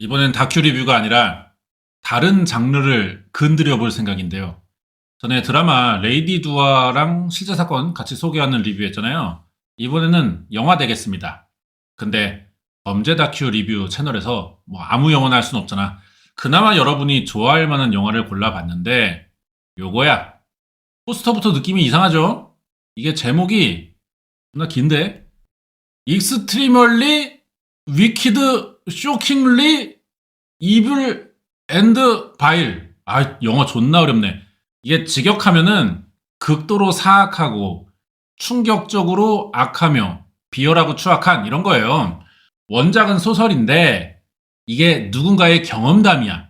이번엔 다큐 리뷰가 아니라 다른 장르를 건드려 볼 생각인데요. 전에 드라마 레이디 두아랑 실제 사건 같이 소개하는 리뷰했잖아요. 이번에는 영화 되겠습니다. 근데 범죄 다큐 리뷰 채널에서 뭐 아무 영화나 할 순 없잖아. 그나마 여러분이 좋아할 만한 영화를 골라봤는데 요거야. 포스터부터 느낌이 이상하죠? 이게 제목이 나 긴데 익스트리멀리 위키드 쇼킹리 이블 앤드 바일. 아, 영어 존나 어렵네. 이게 직역하면은 극도로 사악하고 충격적으로 악하며 비열하고 추악한 이런 거예요. 원작은 소설인데 이게 누군가의 경험담이야.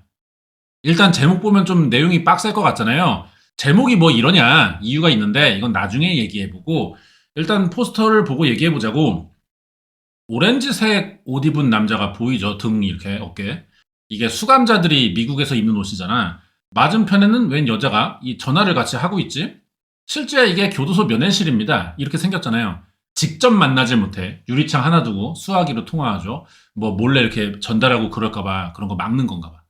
일단 제목 보면 좀 내용이 빡셀 것 같잖아요. 제목이 뭐 이러냐 이유가 있는데 이건 나중에 얘기해보고 일단 포스터를 보고 얘기해보자고. 오렌지색 옷 입은 남자가 보이죠. 등 이렇게 어깨. 이게 수감자들이 미국에서 입는 옷이잖아. 맞은편에는 웬 여자가 이 전화를 같이 하고 있지? 실제 이게 교도소 면회실입니다. 이렇게 생겼잖아요. 직접 만나질 못해. 유리창 하나 두고 수화기로 통화하죠. 뭐 몰래 이렇게 전달하고 그럴까봐 그런 거 막는 건가 봐.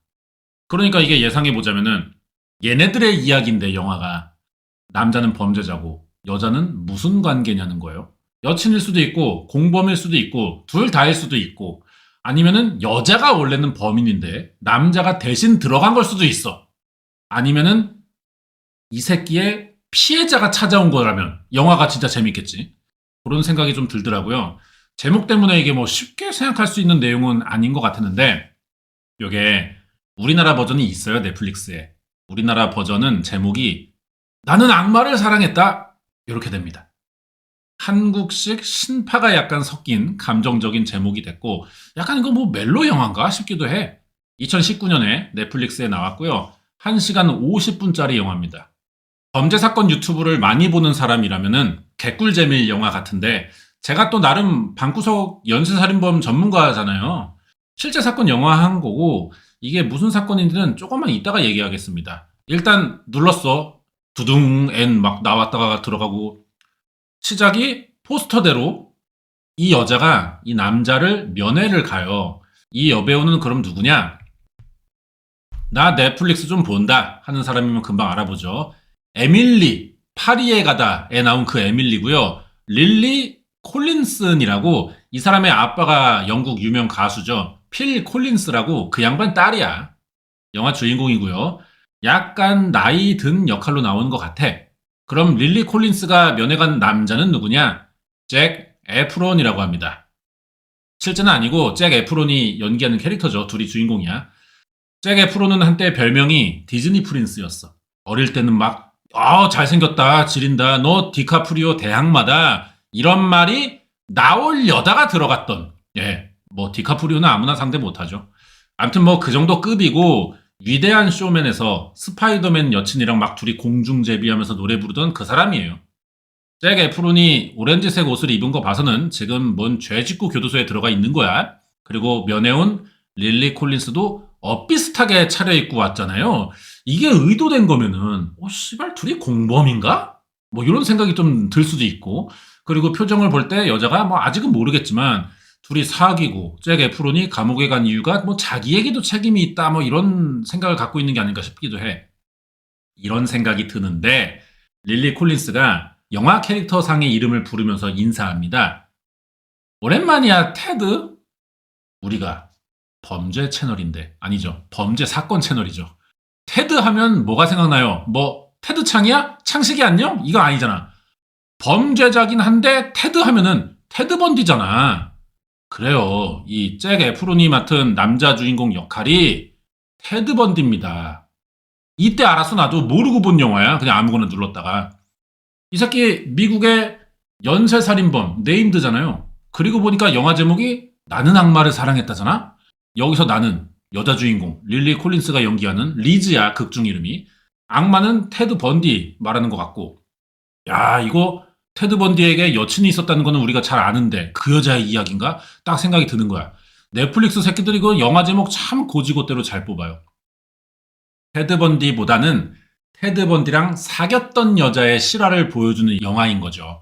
그러니까 이게 예상해보자면은 얘네들의 이야기인데 영화가 남자는 범죄자고 여자는 무슨 관계냐는 거예요. 여친일 수도 있고 공범일 수도 있고 둘 다일 수도 있고 아니면은 여자가 원래는 범인인데 남자가 대신 들어간 걸 수도 있어. 아니면은 이 새끼의 피해자가 찾아온 거라면 영화가 진짜 재밌겠지. 그런 생각이 좀 들더라고요. 제목 때문에 이게 뭐 쉽게 생각할 수 있는 내용은 아닌 것 같았는데 이게 우리나라 버전이 있어요, 넷플릭스에. 우리나라 버전은 제목이 나는 악마를 사랑했다. 이렇게 됩니다. 한국식 신파가 약간 섞인 감정적인 제목이 됐고 약간 이거 뭐 멜로 영화인가 싶기도 해. 2019년에 넷플릭스에 나왔고요. 1시간 50분짜리 영화입니다. 범죄 사건 유튜브를 많이 보는 사람이라면은 개꿀잼일 영화 같은데 제가 또 나름 방구석 연쇄살인범 전문가잖아요. 실제 사건 영화 한 거고 이게 무슨 사건인지는 조금만 이따가 얘기하겠습니다. 일단 눌렀어. 두둥 앤 막 나왔다가 들어가고 시작이 포스터대로 이 여자가 이 남자를 면회를 가요. 이 여배우는 그럼 누구냐? 나 넷플릭스 좀 본다 하는 사람이면 금방 알아보죠. 에밀리 파리에 가다에 나온 그 에밀리고요. 릴리 콜린슨이라고 이 사람의 아빠가 영국 유명 가수죠. 필 콜린스라고 그 양반 딸이야. 영화 주인공이고요. 약간 나이 든 역할로 나온 것 같아. 그럼 릴리 콜린스가 면회 간 남자는 누구냐? 잭 에프론이라고 합니다. 실제는 아니고 잭 에프론이 연기하는 캐릭터죠. 둘이 주인공이야. 잭 에프론은 한때 별명이 디즈니 프린스였어. 어릴 때는 막 잘생겼다, 지린다, 너 디카프리오 대항마다 이런 말이 나올려다가 들어갔던 뭐 디카프리오는 아무나 상대 못하죠. 아무튼 뭐 그 정도 급이고 위대한 쇼맨에서 스파이더맨 여친이랑 막 둘이 공중제비하면서 노래 부르던 그 사람이에요. 잭 에프론이 오렌지색 옷을 입은 거 봐서는 지금 뭔 죄짓고 교도소에 들어가 있는 거야. 그리고 면회온 릴리 콜린스도 비슷하게 차려입고 왔잖아요. 이게 의도된 거면은 씨발 둘이 공범인가? 뭐 이런 생각이 좀 들 수도 있고 그리고 표정을 볼 때 여자가 뭐 아직은 모르겠지만 둘이 사귀고 잭 에프론이 감옥에 간 이유가 뭐 자기에게도 책임이 있다 뭐 이런 생각을 갖고 있는 게 아닌가 싶기도 해. 이런 생각이 드는데 릴리 콜린스가 영화 캐릭터 상의 이름을 부르면서 인사합니다. 오랜만이야 테드? 우리가 범죄 채널인데 아니죠. 범죄 사건 채널이죠. 테드 하면 뭐가 생각나요? 뭐 테드 창이야? 창식이 안녕? 이거 아니잖아. 범죄자긴 한데 테드 하면은 테드 번디잖아. 그래요. 이 잭 에프론이 맡은 남자 주인공 역할이 테드 번디입니다. 이때 알았어. 나도 모르고 본 영화야. 그냥 아무거나 눌렀다가. 이 새끼 미국의 연쇄살인범 네임드잖아요. 그리고 보니까 영화 제목이 나는 악마를 사랑했다잖아. 여기서 나는 여자 주인공 릴리 콜린스가 연기하는 리즈야. 극중 이름이. 악마는 테드 번디 말하는 것 같고 야 이거 테드 번디에게 여친이 있었다는 거는 우리가 잘 아는데 그 여자의 이야기인가? 딱 생각이 드는 거야. 넷플릭스 새끼들이 그 영화 제목 참 고지고대로 잘 뽑아요. 테드 번디보다는 테드 번디랑 사귀었던 여자의 실화를 보여주는 영화인 거죠.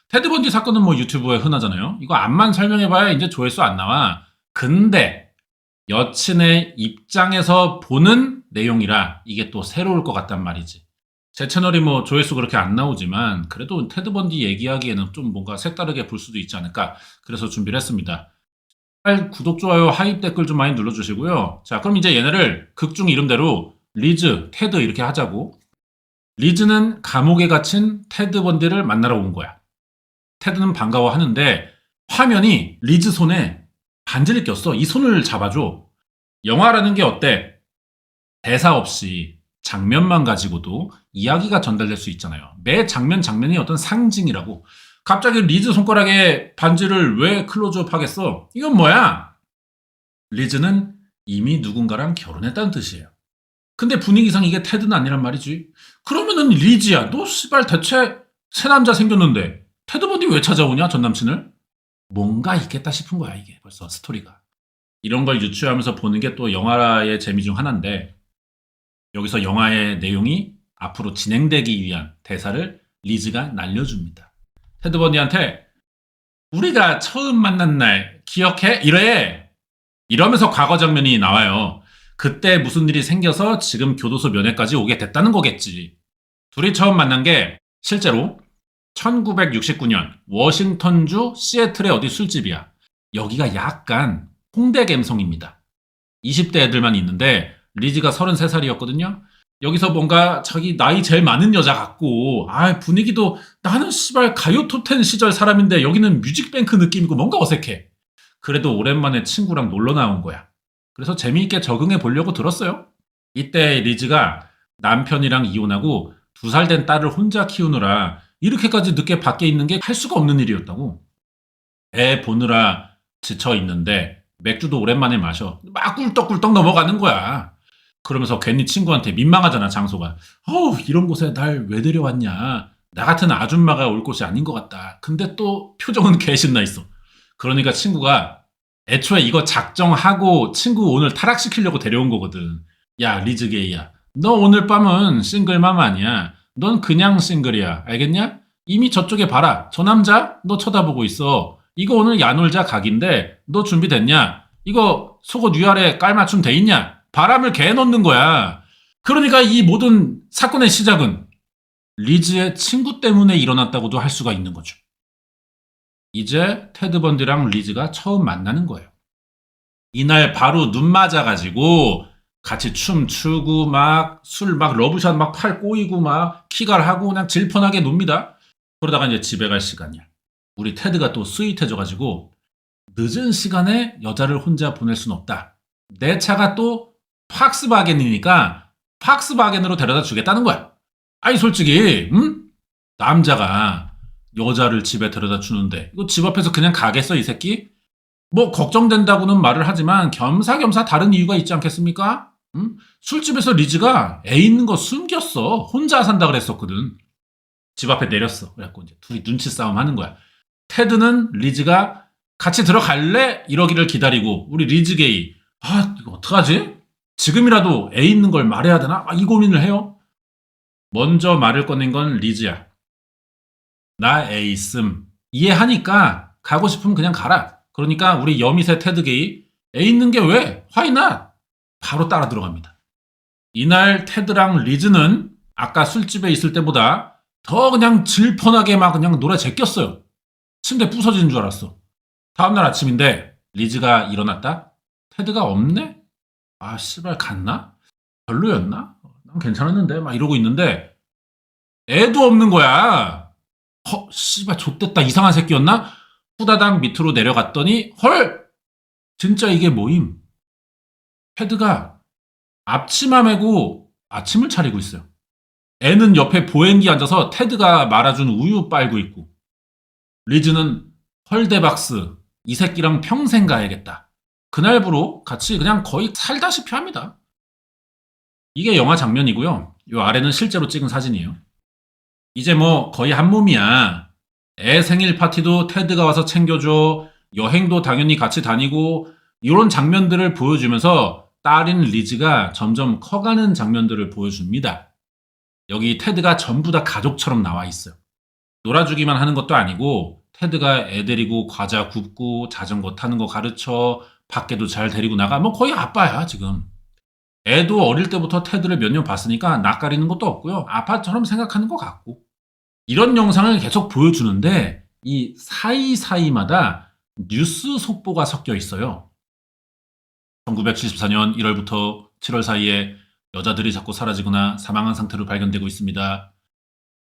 테드 번디 사건은 뭐 유튜브에 흔하잖아요. 이거 앞만 설명해봐야 이제 조회수 안 나와. 근데 여친의 입장에서 보는 내용이라 이게 또 새로울 것 같단 말이지. 제 채널이 뭐 조회수 그렇게 안 나오지만 그래도 테드 번디 얘기하기에는 좀 뭔가 색다르게 볼 수도 있지 않을까. 그래서 준비를 했습니다. 구독, 좋아요, 하입 댓글 좀 많이 눌러주시고요. 자, 그럼 이제 얘네를 극중 이름대로 리즈, 테드 이렇게 하자고. 리즈는 감옥에 갇힌 테드 번디를 만나러 온 거야. 테드는 반가워하는데 화면이 리즈 손에 반지를 꼈어. 이 손을 잡아줘. 영화라는 게 어때? 대사 없이 장면만 가지고도 이야기가 전달될 수 있잖아요. 매 장면 장면이 어떤 상징이라고. 갑자기 리즈 손가락에 반지를 왜 클로즈업 하겠어? 이건 뭐야? 리즈는 이미 누군가랑 결혼했다는 뜻이에요. 근데 분위기상 이게 테드는 아니란 말이지. 그러면은 리즈야, 너 씨발 대체 새 남자 생겼는데 테드 번디 왜 찾아오냐, 전 남친을? 뭔가 있겠다 싶은 거야, 이게 벌써 스토리가. 이런 걸 유추하면서 보는 게 또 영화의 재미 중 하나인데, 여기서 영화의 내용이 앞으로 진행되기 위한 대사를 리즈가 날려줍니다. 테드 번디한테 우리가 처음 만난 날 기억해? 이래. 이러면서 과거 장면이 나와요. 그때 무슨 일이 생겨서 지금 교도소 면회까지 오게 됐다는 거겠지. 둘이 처음 만난 게 실제로 1969년 워싱턴주 시애틀의 어디 술집이야. 여기가 약간 홍대 감성입니다. 20대 애들만 있는데 리즈가 33살이었거든요. 여기서 뭔가 자기 나이 제일 많은 여자 같고, 분위기도 나는 씨발 가요 톱10 시절 사람인데 여기는 뮤직뱅크 느낌이고 뭔가 어색해. 그래도 오랜만에 친구랑 놀러 나온 거야. 그래서 재미있게 적응해 보려고 들었어요. 이때 리즈가 남편이랑 이혼하고 2살 된 딸을 혼자 키우느라 이렇게까지 늦게 밖에 있는 게 할 수가 없는 일이었다고. 애 보느라 지쳐 있는데 맥주도 오랜만에 마셔. 막 꿀떡꿀떡 넘어가는 거야. 그러면서 괜히 친구한테 민망하잖아, 장소가. 이런 곳에 날 왜 데려왔냐. 나 같은 아줌마가 올 곳이 아닌 것 같다. 근데 또 표정은 개신나 있어. 그러니까 친구가 애초에 이거 작정하고 친구 오늘 타락시키려고 데려온 거거든. 야, 리즈게이야. 너 오늘 밤은 싱글맘 아니야. 넌 그냥 싱글이야. 알겠냐? 이미 저쪽에 봐라. 저 남자? 너 쳐다보고 있어. 이거 오늘 야놀자 각인데 너 준비됐냐? 이거 속옷 위아래 깔맞춤 돼 있냐? 바람을 개 넣는 거야. 그러니까 이 모든 사건의 시작은 리즈의 친구 때문에 일어났다고도 할 수가 있는 거죠. 이제 테드 번디랑 리즈가 처음 만나는 거예요. 이날 바로 눈 맞아가지고 같이 춤추고 막 술 막 러브샷 막 팔 꼬이고 막 키갈 하고 그냥 질펀하게 놉니다. 그러다가 이제 집에 갈 시간이야. 우리 테드가 또 스윗해져가지고 늦은 시간에 여자를 혼자 보낼 순 없다. 내 차가 또 팍스바겐이니까 팍스바겐으로 데려다 주겠다는 거야. 솔직히 남자가 여자를 집에 데려다 주는데 이거 집 앞에서 그냥 가겠어, 이 새끼? 뭐 걱정된다고는 말을 하지만 겸사겸사 다른 이유가 있지 않겠습니까? 술집에서 리즈가 애 있는 거 숨겼어. 혼자 산다 그랬었거든. 집 앞에 내렸어. 그래갖고 이제 둘이 눈치 싸움 하는 거야. 테드는 리즈가 같이 들어갈래? 이러기를 기다리고, 우리 리즈게이, 이거 어떡하지? 지금이라도 애 있는 걸 말해야 되나? 이 고민을 해요. 먼저 말을 꺼낸 건 리즈야. 나 애 있음. 이해하니까 가고 싶으면 그냥 가라. 그러니까 우리 여미새 테드게이, 애 있는 게 왜? Why not? 바로 따라 들어갑니다. 이날 테드랑 리즈는 아까 술집에 있을 때보다 더 그냥 질펀하게 막 그냥 노래 제꼈어요. 침대 부서지는 줄 알았어. 다음날 아침인데 리즈가 일어났다? 테드가 없네? 씨발 갔나? 별로였나? 난 괜찮았는데? 막 이러고 있는데 애도 없는 거야. 씨발 좆됐다. 이상한 새끼였나? 후다닥 밑으로 내려갔더니 헐! 진짜 이게 뭐임? 테드가 앞치마 메고 아침을 차리고 있어요. 애는 옆에 보행기 앉아서 테드가 말아준 우유 빨고 있고, 리즈는 헐대박스, 이 새끼랑 평생 가야겠다. 그날부로 같이 그냥 거의 살다시피 합니다. 이게 영화 장면이고요. 이 아래는 실제로 찍은 사진이에요. 이제 뭐 거의 한 몸이야. 애 생일 파티도 테드가 와서 챙겨줘. 여행도 당연히 같이 다니고, 이런 장면들을 보여주면서 딸인 리즈가 점점 커가는 장면들을 보여줍니다. 여기 테드가 전부 다 가족처럼 나와 있어요. 놀아주기만 하는 것도 아니고 테드가 애 데리고 과자 굽고 자전거 타는 거 가르쳐, 밖에도 잘 데리고 나가. 뭐 거의 아빠야 지금. 애도 어릴 때부터 테드를 몇 년 봤으니까 낯가리는 것도 없고요. 아빠처럼 생각하는 것 같고. 이런 영상을 계속 보여주는데 이 사이사이마다 뉴스 속보가 섞여 있어요. 1974년 1월부터 7월 사이에 여자들이 자꾸 사라지거나 사망한 상태로 발견되고 있습니다.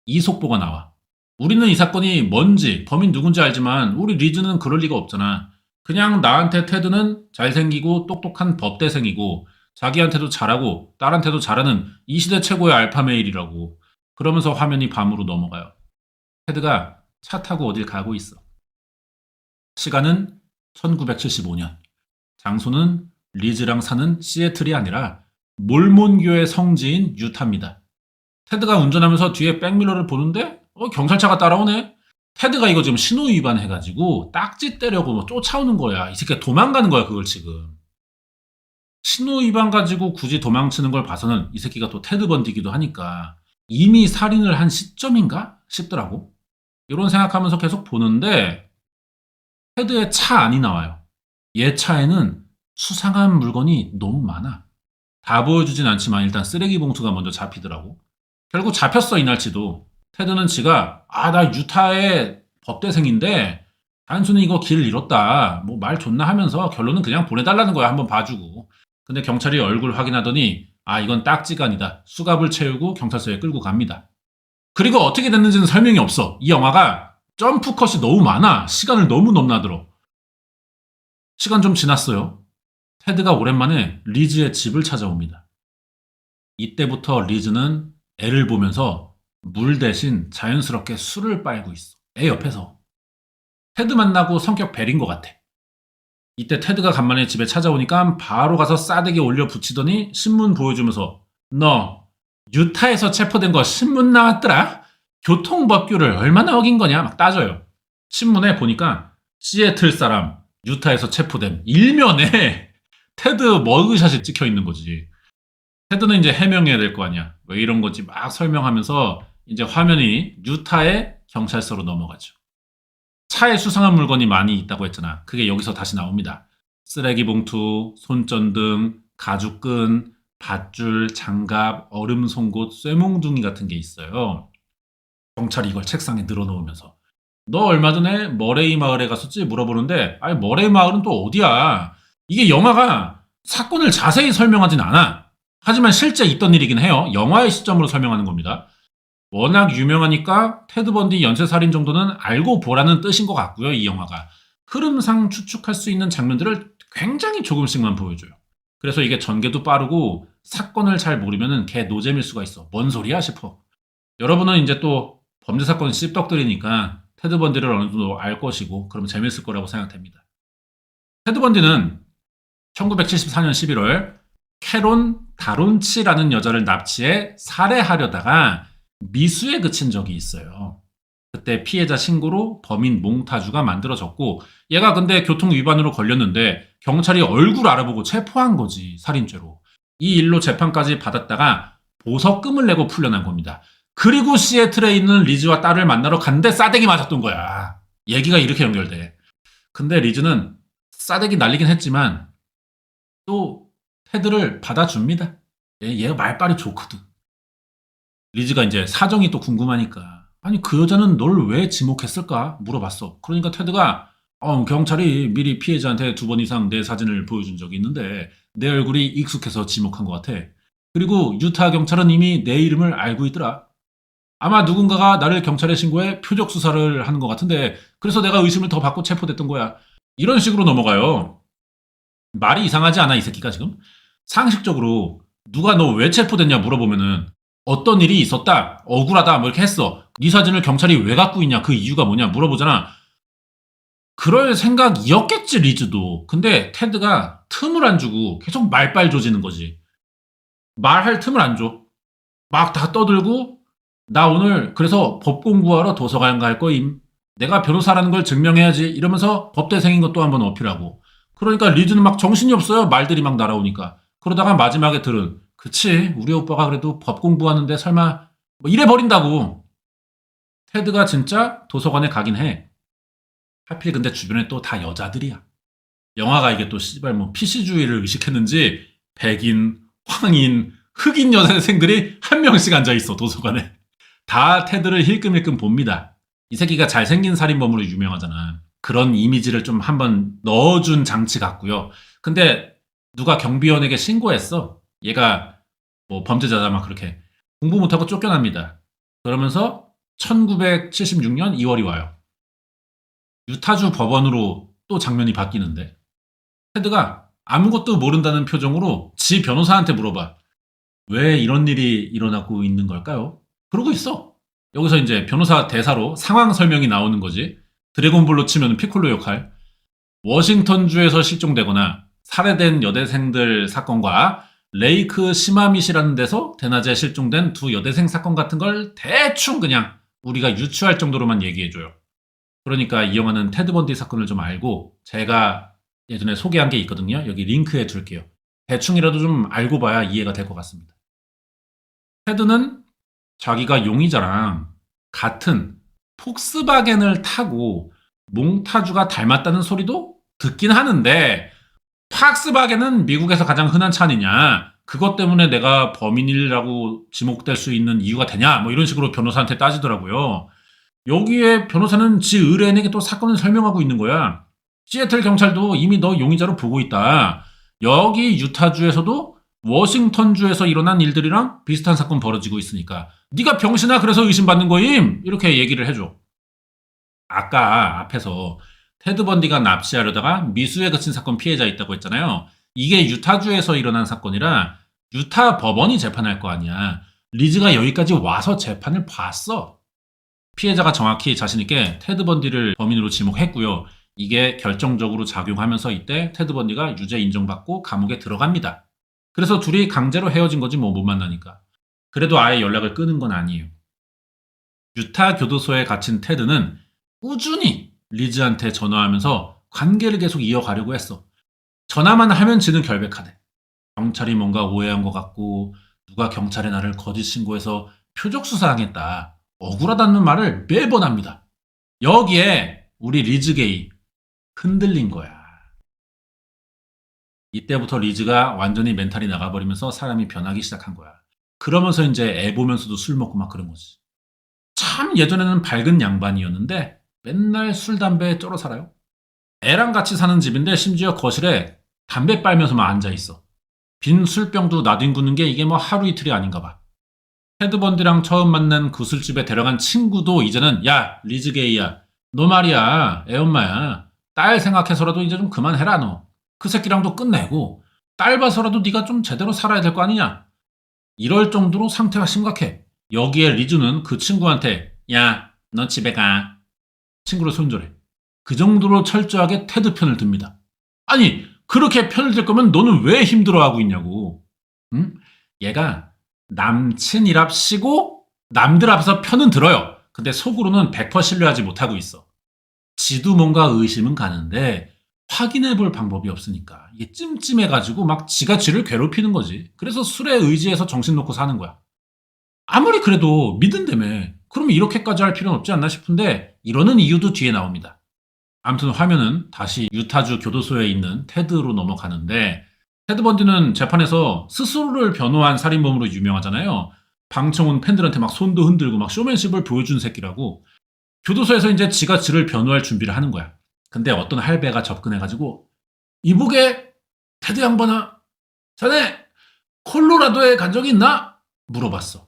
이 속보가 나와. 우리는 이 사건이 뭔지, 범인 누군지 알지만 우리 리즈는 그럴 리가 없잖아. 그냥 나한테 테드는 잘생기고 똑똑한 법대생이고 자기한테도 잘하고 딸한테도 잘하는 이 시대 최고의 알파메일이라고. 그러면서 화면이 밤으로 넘어가요. 테드가 차 타고 어딜 가고 있어. 시간은 1975년. 장소는 리즈랑 사는 시애틀이 아니라 몰몬교의 성지인 유타입니다. 테드가 운전하면서 뒤에 백미러를 보는데 경찰차가 따라오네. 테드가 이거 지금 신호 위반해가지고 딱지 떼려고 뭐 쫓아오는 거야. 이 새끼가 도망가는 거야 그걸 지금. 신호 위반 가지고 굳이 도망치는 걸 봐서는 이 새끼가 또 테드 번디기도 하니까 이미 살인을 한 시점인가 싶더라고. 이런 생각하면서 계속 보는데 테드의 차 안이 나와요. 얘 차에는 수상한 물건이 너무 많아. 다 보여주진 않지만 일단 쓰레기 봉투가 먼저 잡히더라고. 결국 잡혔어 이날치도. 테드는 지가 나 유타의 법대생인데 단순히 이거 길 잃었다 뭐 말 좋나 하면서 결론은 그냥 보내달라는 거야. 한번 봐주고. 근데 경찰이 얼굴 확인하더니 이건 딱지가 아니다. 수갑을 채우고 경찰서에 끌고 갑니다. 그리고 어떻게 됐는지는 설명이 없어. 이 영화가 점프 컷이 너무 많아. 시간을 너무 넘나들어. 시간 좀 지났어요. 테드가 오랜만에 리즈의 집을 찾아옵니다. 이때부터 리즈는 애를 보면서 물 대신 자연스럽게 술을 빨고 있어. 애 옆에서. 테드 만나고 성격 배린 것 같아. 이때 테드가 간만에 집에 찾아오니까 바로 가서 싸대기 올려 붙이더니 신문 보여주면서 너 유타에서 체포된 거 신문 나왔더라? 교통법규를 얼마나 어긴 거냐? 막 따져요. 신문에 보니까 시애틀 사람 유타에서 체포됨. 일면에 테드 머그샷이 찍혀 있는 거지. 테드는 이제 해명해야 될 거 아니야. 왜 이런 거지 막 설명하면서 이제 화면이 유타의 경찰서로 넘어가죠. 차에 수상한 물건이 많이 있다고 했잖아. 그게 여기서 다시 나옵니다. 쓰레기 봉투, 손전등, 가죽끈, 밧줄, 장갑, 얼음 송곳, 쇠몽둥이 같은 게 있어요. 경찰이 이걸 책상에 늘어놓으면서 너 얼마 전에 머레이 마을에 갔었지? 물어보는데 머레이 마을은 또 어디야? 이게 영화가 사건을 자세히 설명하진 않아. 하지만 실제 있던 일이긴 해요. 영화의 시점으로 설명하는 겁니다. 워낙 유명하니까 테드 번디 연쇄살인 정도는 알고 보라는 뜻인 것 같고요. 이 영화가. 흐름상 추측할 수 있는 장면들을 굉장히 조금씩만 보여줘요. 그래서 이게 전개도 빠르고 사건을 잘 모르면 개 노잼일 수가 있어. 뭔 소리야 싶어. 여러분은 이제 또 범죄 사건 씹덕들이니까 테드 번디를 어느 정도 알 것이고 그러면 재밌을 거라고 생각됩니다. 테드 번디는 1974년 11월 캐론 다론치라는 여자를 납치해 살해하려다가 미수에 그친 적이 있어요. 그때 피해자 신고로 범인 몽타주가 만들어졌고 얘가 근데 교통 위반으로 걸렸는데 경찰이 얼굴 알아보고 체포한 거지. 살인죄로. 이 일로 재판까지 받았다가 보석금을 내고 풀려난 겁니다. 그리고 시애틀에 있는 리즈와 딸을 만나러 갔는데 싸대기 맞았던 거야. 얘기가 이렇게 연결돼. 근데 리즈는 싸대기 날리긴 했지만 또 테드를 받아줍니다. 얘가 말빨이 좋거든. 리즈가 이제 사정이 또 궁금하니까 아니 그 여자는 널 왜 지목했을까 물어봤어. 그러니까 테드가 경찰이 미리 피해자한테 2번 이상 내 사진을 보여준 적이 있는데 내 얼굴이 익숙해서 지목한 것 같아. 그리고 유타 경찰은 이미 내 이름을 알고 있더라. 아마 누군가가 나를 경찰에 신고해 표적 수사를 하는 것 같은데 그래서 내가 의심을 더 받고 체포됐던 거야. 이런 식으로 넘어가요. 말이 이상하지 않아 이 새끼가 지금? 상식적으로 누가 너 왜 체포됐냐 물어보면은 어떤 일이 있었다 억울하다 뭐 이렇게 했어. 네 사진을 경찰이 왜 갖고 있냐 그 이유가 뭐냐 물어보잖아. 그럴 생각이었겠지 리즈도. 근데 테드가 틈을 안 주고 계속 말빨 조지는 거지. 말할 틈을 안 줘. 막 다 떠들고 나 오늘 그래서 법 공부하러 도서관 갈 거임. 내가 변호사라는 걸 증명해야지 이러면서 법대생인 것도 한번 어필하고. 그러니까 리즈는 막 정신이 없어요. 말들이 막 날아오니까. 그러다가 마지막에 들은 그치 우리 오빠가 그래도 법 공부하는데 설마 뭐 이래 버린다고. 테드가 진짜 도서관에 가긴 해. 하필 근데 주변에 또 다 여자들이야. 영화가 이게 또 씨발 뭐 PC주의를 의식했는지 백인, 황인, 흑인 여대생들이 한 명씩 앉아 있어 도서관에. 다 테드를 힐끔힐끔 봅니다. 이 새끼가 잘생긴 살인범으로 유명하잖아. 그런 이미지를 좀 한번 넣어준 장치 같고요. 근데 누가 경비원에게 신고했어. 얘가 뭐 범죄자다 막 그렇게. 공부 못하고 쫓겨납니다. 그러면서 1976년 2월이 와요. 유타주 법원으로 또 장면이 바뀌는데 테드가 아무것도 모른다는 표정으로 지 변호사한테 물어봐. 왜 이런 일이 일어나고 있는 걸까요? 그러고 있어. 여기서 이제 변호사 대사로 상황 설명이 나오는 거지. 드래곤볼로 치면 피콜로 역할. 워싱턴주에서 실종되거나 살해된 여대생들 사건과 레이크 시마밋이라는 데서 대낮에 실종된 두 여대생 사건 같은 걸 대충 그냥 우리가 유추할 정도로만 얘기해줘요. 그러니까 이 영화는 테드 번디 사건을 좀 알고 제가 예전에 소개한 게 있거든요. 여기 링크해 둘게요. 대충이라도 좀 알고 봐야 이해가 될 것 같습니다. 테드는 자기가 용의자랑 같은 폭스바겐을 타고 몽타주가 닮았다는 소리도 듣긴 하는데 팍스바겐은 미국에서 가장 흔한 차 아니냐. 그것 때문에 내가 범인이라고 지목될 수 있는 이유가 되냐. 뭐 이런 식으로 변호사한테 따지더라고요. 여기에 변호사는 지 의뢰인에게 또 사건을 설명하고 있는 거야. 시애틀 경찰도 이미 너 용의자로 보고 있다. 여기 유타주에서도 워싱턴주에서 일어난 일들이랑 비슷한 사건 벌어지고 있으니까 네가 병신아 그래서 의심받는 거임. 이렇게 얘기를 해줘. 아까 앞에서 테드 번디가 납치하려다가 미수에 그친 사건 피해자 있다고 했잖아요. 이게 유타주에서 일어난 사건이라 유타 법원이 재판할 거 아니야. 리즈가 여기까지 와서 재판을 봤어. 피해자가 정확히 자신있게 테드 번디를 범인으로 지목했고요. 이게 결정적으로 작용하면서 이때 테드 번디가 유죄 인정받고 감옥에 들어갑니다. 그래서 둘이 강제로 헤어진 거지 뭐 못 만나니까. 그래도 아예 연락을 끊은 건 아니에요. 유타 교도소에 갇힌 테드는 꾸준히 리즈한테 전화하면서 관계를 계속 이어가려고 했어. 전화만 하면 지는 결백하대. 경찰이 뭔가 오해한 것 같고 누가 경찰에 나를 거짓 신고해서 표적 수사당했다. 억울하다는 말을 매번 합니다. 여기에 우리 리즈 게이 흔들린 거야. 이때부터 리즈가 완전히 멘탈이 나가버리면서 사람이 변하기 시작한 거야. 그러면서 이제 애 보면서도 술 먹고 막 그런 거지. 참 예전에는 밝은 양반이었는데 맨날 술 담배에 쩔어 살아요. 애랑 같이 사는 집인데 심지어 거실에 담배 빨면서만 앉아있어. 빈 술병도 나뒹구는 게 이게 뭐 하루 이틀이 아닌가 봐. 테드 번디랑 처음 만난 그 술집에 데려간 친구도 이제는 야 리즈 게이야 너 말이야 애엄마야 딸 생각해서라도 이제 좀 그만해라 너. 그 새끼랑도 끝내고 딸 봐서라도 네가 좀 제대로 살아야 될 거 아니냐. 이럴 정도로 상태가 심각해. 여기에 리즈는 그 친구한테 야 너 집에 가. 친구를 손절해. 그 정도로 철저하게 테드 편을 듭니다. 아니 그렇게 편을 들 거면 너는 왜 힘들어하고 있냐고. 응? 얘가 남친이랍시고 남들 앞에서 편은 들어요. 근데 속으로는 100% 신뢰하지 못하고 있어. 지도 뭔가 의심은 가는데 확인해 볼 방법이 없으니까 이게 찜찜해가지고 막 지가 쥐를 괴롭히는 거지. 그래서 술에 의지해서 정신 놓고 사는 거야. 아무리 그래도 믿은다며 그러면 이렇게까지 할 필요는 없지 않나 싶은데 이러는 이유도 뒤에 나옵니다. 아무튼 화면은 다시 유타주 교도소에 있는 테드로 넘어가는데 테드 번디는 재판에서 스스로를 변호한 살인범으로 유명하잖아요. 방청훈 팬들한테 막 손도 흔들고 막 쇼맨십을 보여준 새끼라고. 교도소에서 이제 지가 지를 변호할 준비를 하는 거야. 근데 어떤 할배가 접근해가지고 이보게 테드 양반아 자네 콜로라도에 간 적이 있나? 물어봤어.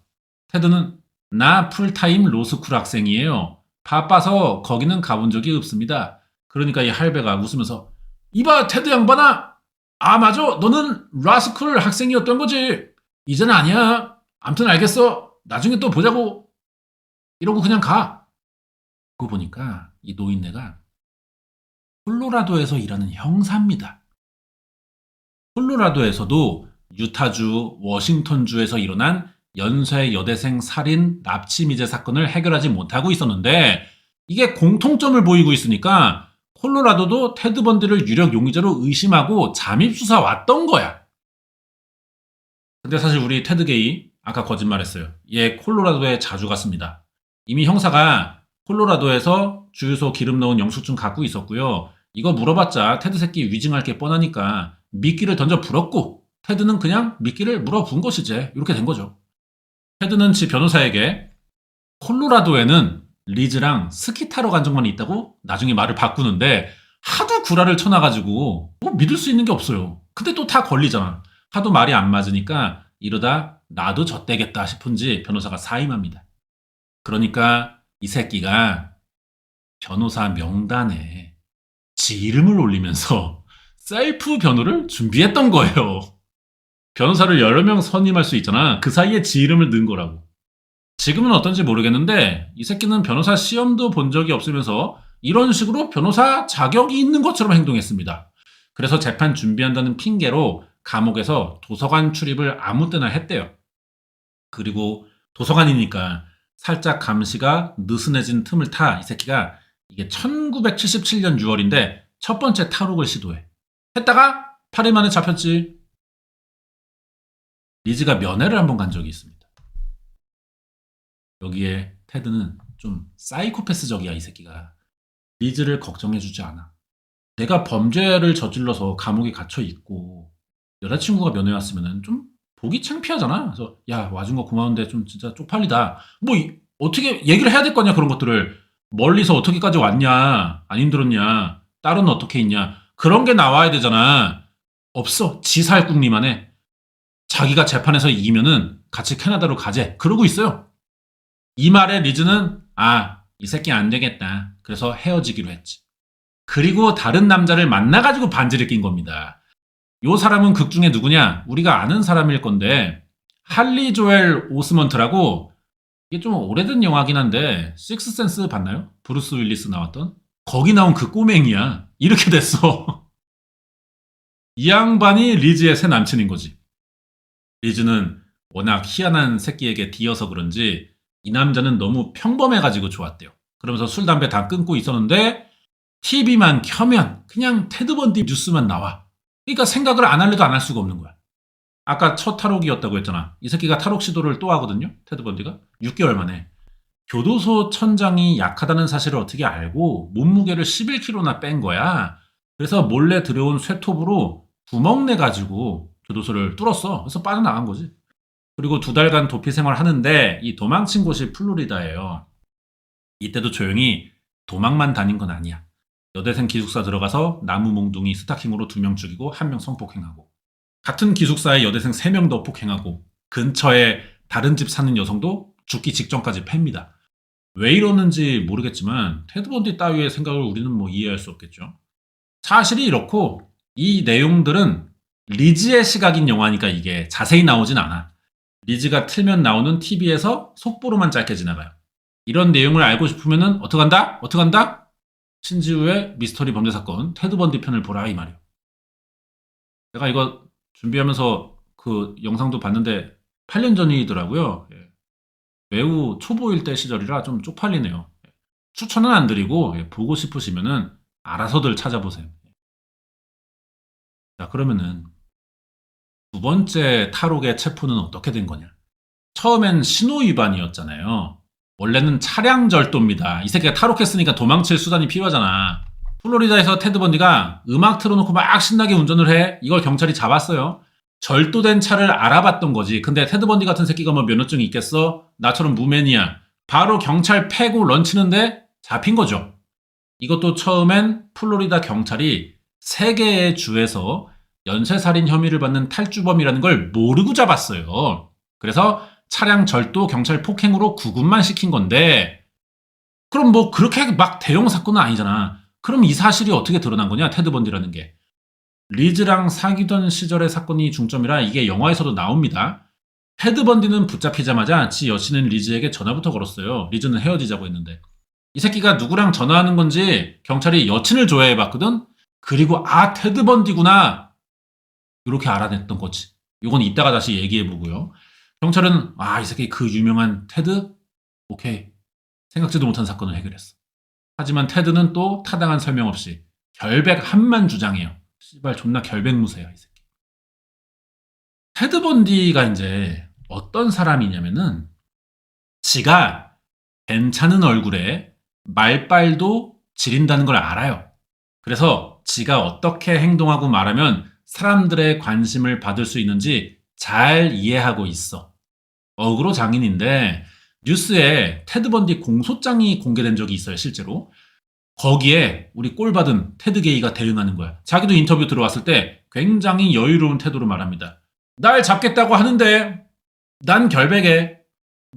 테드는 나 풀타임 로스쿨 학생이에요. 바빠서 거기는 가본 적이 없습니다. 그러니까 이 할배가 웃으면서 이봐 테드 양반아 아 맞아 너는 라스쿨 학생이었던 거지. 이제는 아니야. 암튼 알겠어. 나중에 또 보자고. 이러고 그냥 가. 그거 보니까 이 노인네가 콜로라도에서 일하는 형사입니다. 콜로라도에서도 유타주, 워싱턴주에서 일어난 연쇄 여대생 살인 납치 미제 사건을 해결하지 못하고 있었는데 이게 공통점을 보이고 있으니까 콜로라도도 테드 번디를 유력 용의자로 의심하고 잠입 수사 왔던 거야. 근데 사실 우리 테드 게이 아까 거짓말했어요. 얘 콜로라도에 자주 갔습니다. 이미 형사가 콜로라도에서 주유소 기름 넣은 영수증 갖고 있었고요. 이거 물어봤자 테드 새끼 위증할 게 뻔하니까 미끼를 던져 불었고 테드는 그냥 미끼를 물어본 것이지. 이렇게 된 거죠. 테드는 지 변호사에게 콜로라도에는 리즈랑 스키 타러 간 적만 있다고 나중에 말을 바꾸는데 하도 구라를 쳐놔가지고 뭐 믿을 수 있는 게 없어요. 근데 또 다 걸리잖아. 하도 말이 안 맞으니까 이러다 나도 젖대겠다 싶은지 변호사가 사임합니다. 그러니까 이 새끼가 변호사 명단에 지 이름을 올리면서 셀프 변호를 준비했던 거예요. 변호사를 여러 명 선임할 수 있잖아. 그 사이에 지 이름을 넣은 거라고. 지금은 어떤지 모르겠는데 이 새끼는 변호사 시험도 본 적이 없으면서 이런 식으로 변호사 자격이 있는 것처럼 행동했습니다. 그래서 재판 준비한다는 핑계로 감옥에서 도서관 출입을 아무 때나 했대요. 그리고 도서관이니까 살짝 감시가 느슨해진 틈을 타 이 새끼가 이게 1977년 6월인데 첫 번째 탈옥을 시도해. 했다가 8일 만에 잡혔지. 리즈가 면회를 한번 간 적이 있습니다. 여기에 테드는 좀 사이코패스적이야 이 새끼가. 리즈를 걱정해주지 않아. 내가 범죄를 저질러서 감옥에 갇혀 있고 여자친구가 면회 왔으면 좀 보기 창피하잖아. 그래서 야 와준 거 고마운데 좀 진짜 쪽팔리다. 뭐 어떻게 얘기를 해야 될 거냐 그런 것들을. 멀리서 어떻게까지 왔냐 안 힘들었냐 딸은 어떻게 있냐 그런 게 나와야 되잖아. 없어. 지살궁리만 해. 자기가 재판에서 이기면은 같이 캐나다로 가재 그러고 있어요. 이 말에 리즈는 이 새끼 안 되겠다. 그래서 헤어지기로 했지. 그리고 다른 남자를 만나가지고 반지를 낀 겁니다. 요 사람은 극 중에 누구냐? 우리가 아는 사람일 건데 할리 조엘 오스먼트라고. 이게 좀 오래된 영화긴 한데 식스센스 봤나요? 브루스 윌리스 나왔던? 거기 나온 그 꼬맹이야. 이렇게 됐어. 이 양반이 리즈의 새 남친인 거지. 리즈는 워낙 희한한 새끼에게 뒤어서 그런지 이 남자는 너무 평범해가지고 좋았대요. 그러면서 술, 담배 다 끊고 있었는데 TV만 켜면 그냥 테드 번디 뉴스만 나와. 그러니까 생각을 안 할래도 안 할 수가 없는 거야. 아까 첫 탈옥이었다고 했잖아. 이 새끼가 탈옥 시도를 또 하거든요. 테드 번디가. 6개월 만에. 교도소 천장이 약하다는 사실을 어떻게 알고 몸무게를 11kg나 뺀 거야. 그래서 몰래 들여온 쇠톱으로 구멍 내가지고 교도소를 뚫었어. 그래서 빠져나간 거지. 그리고 2달간 도피 생활하는데 이 도망친 곳이 플로리다예요. 이때도 조용히 도망만 다닌 건 아니야. 여대생 기숙사 들어가서 나무 몽둥이 스타킹으로 2명 죽이고 1명 성폭행하고 같은 기숙사에 여대생 3명 더 폭행하고 근처에 다른 집 사는 여성도 죽기 직전까지 팹니다. 왜 이러는지 모르겠지만 테드 번디 따위의 생각을 우리는 뭐 이해할 수 없겠죠. 사실이 이렇고 이 내용들은 리즈의 시각인 영화니까 이게 자세히 나오진 않아. 리즈가 틀면 나오는 TV에서 속보로만 짧게 지나가요. 이런 내용을 알고 싶으면은 어떡한다? 어떡한다? 신지우의 미스터리 범죄 사건 테드 번디 편을 보라 이 말이에요. 내가 이거 준비하면서 그 영상도 봤는데 8년 전이더라고요. 예. 매우 초보일 때 시절이라 좀 쪽팔리네요. 예. 추천은 안 드리고 보고 싶으시면은 알아서들 찾아보세요. 자 그러면은 두 번째 탈옥의 체포는 어떻게 된 거냐? 처음엔 신호 위반이었잖아요. 원래는 차량 절도입니다. 이 새끼가 탈옥했으니까 도망칠 수단이 필요하잖아. 플로리다에서 테드 번디가 음악 틀어놓고 막 신나게 운전을 해. 이걸 경찰이 잡았어요. 절도된 차를 알아봤던 거지. 근데 테드 번디 같은 새끼가 뭐 면허증이 있겠어? 나처럼 무맨이야. 바로 경찰 패고 런치는데 잡힌 거죠. 이것도 처음엔 플로리다 경찰이 3개의 주에서 연쇄살인 혐의를 받는 탈주범이라는 걸 모르고 잡았어요. 그래서 차량 절도, 경찰 폭행으로 구금만 시킨 건데 그럼 뭐 그렇게 막 대형 사건은 아니잖아. 그럼 이 사실이 어떻게 드러난 거냐? 테드 번디라는 게. 리즈랑 사귀던 시절의 사건이 중점이라 이게 영화에서도 나옵니다. 테드 번디는 붙잡히자마자 지 여친은 리즈에게 전화부터 걸었어요. 리즈는 헤어지자고 했는데. 이 새끼가 누구랑 전화하는 건지 경찰이 여친을 조회해봤거든? 그리고 테드 번디구나. 이렇게 알아냈던 거지. 이건 이따가 다시 얘기해보고요. 경찰은 이 새끼 그 유명한 테드? 오케이. 생각지도 못한 사건을 해결했어. 하지만 테드는 또 타당한 설명 없이 결백함만 주장해요. 씨발 존나 결백무새야 이 새끼. 테드 번디가 이제 어떤 사람이냐면은 지가 괜찮은 얼굴에 말빨도 지린다는 걸 알아요. 그래서 지가 어떻게 행동하고 말하면 사람들의 관심을 받을 수 있는지 잘 이해하고 있어. 어그로 장인인데 뉴스에 테드 번디 공소장이 공개된 적이 있어요, 실제로. 거기에 우리 꼴받은 테드 게이가 대응하는 거야. 자기도 인터뷰 들어왔을 때 굉장히 여유로운 태도로 말합니다. 날 잡겠다고 하는데 난 결백해.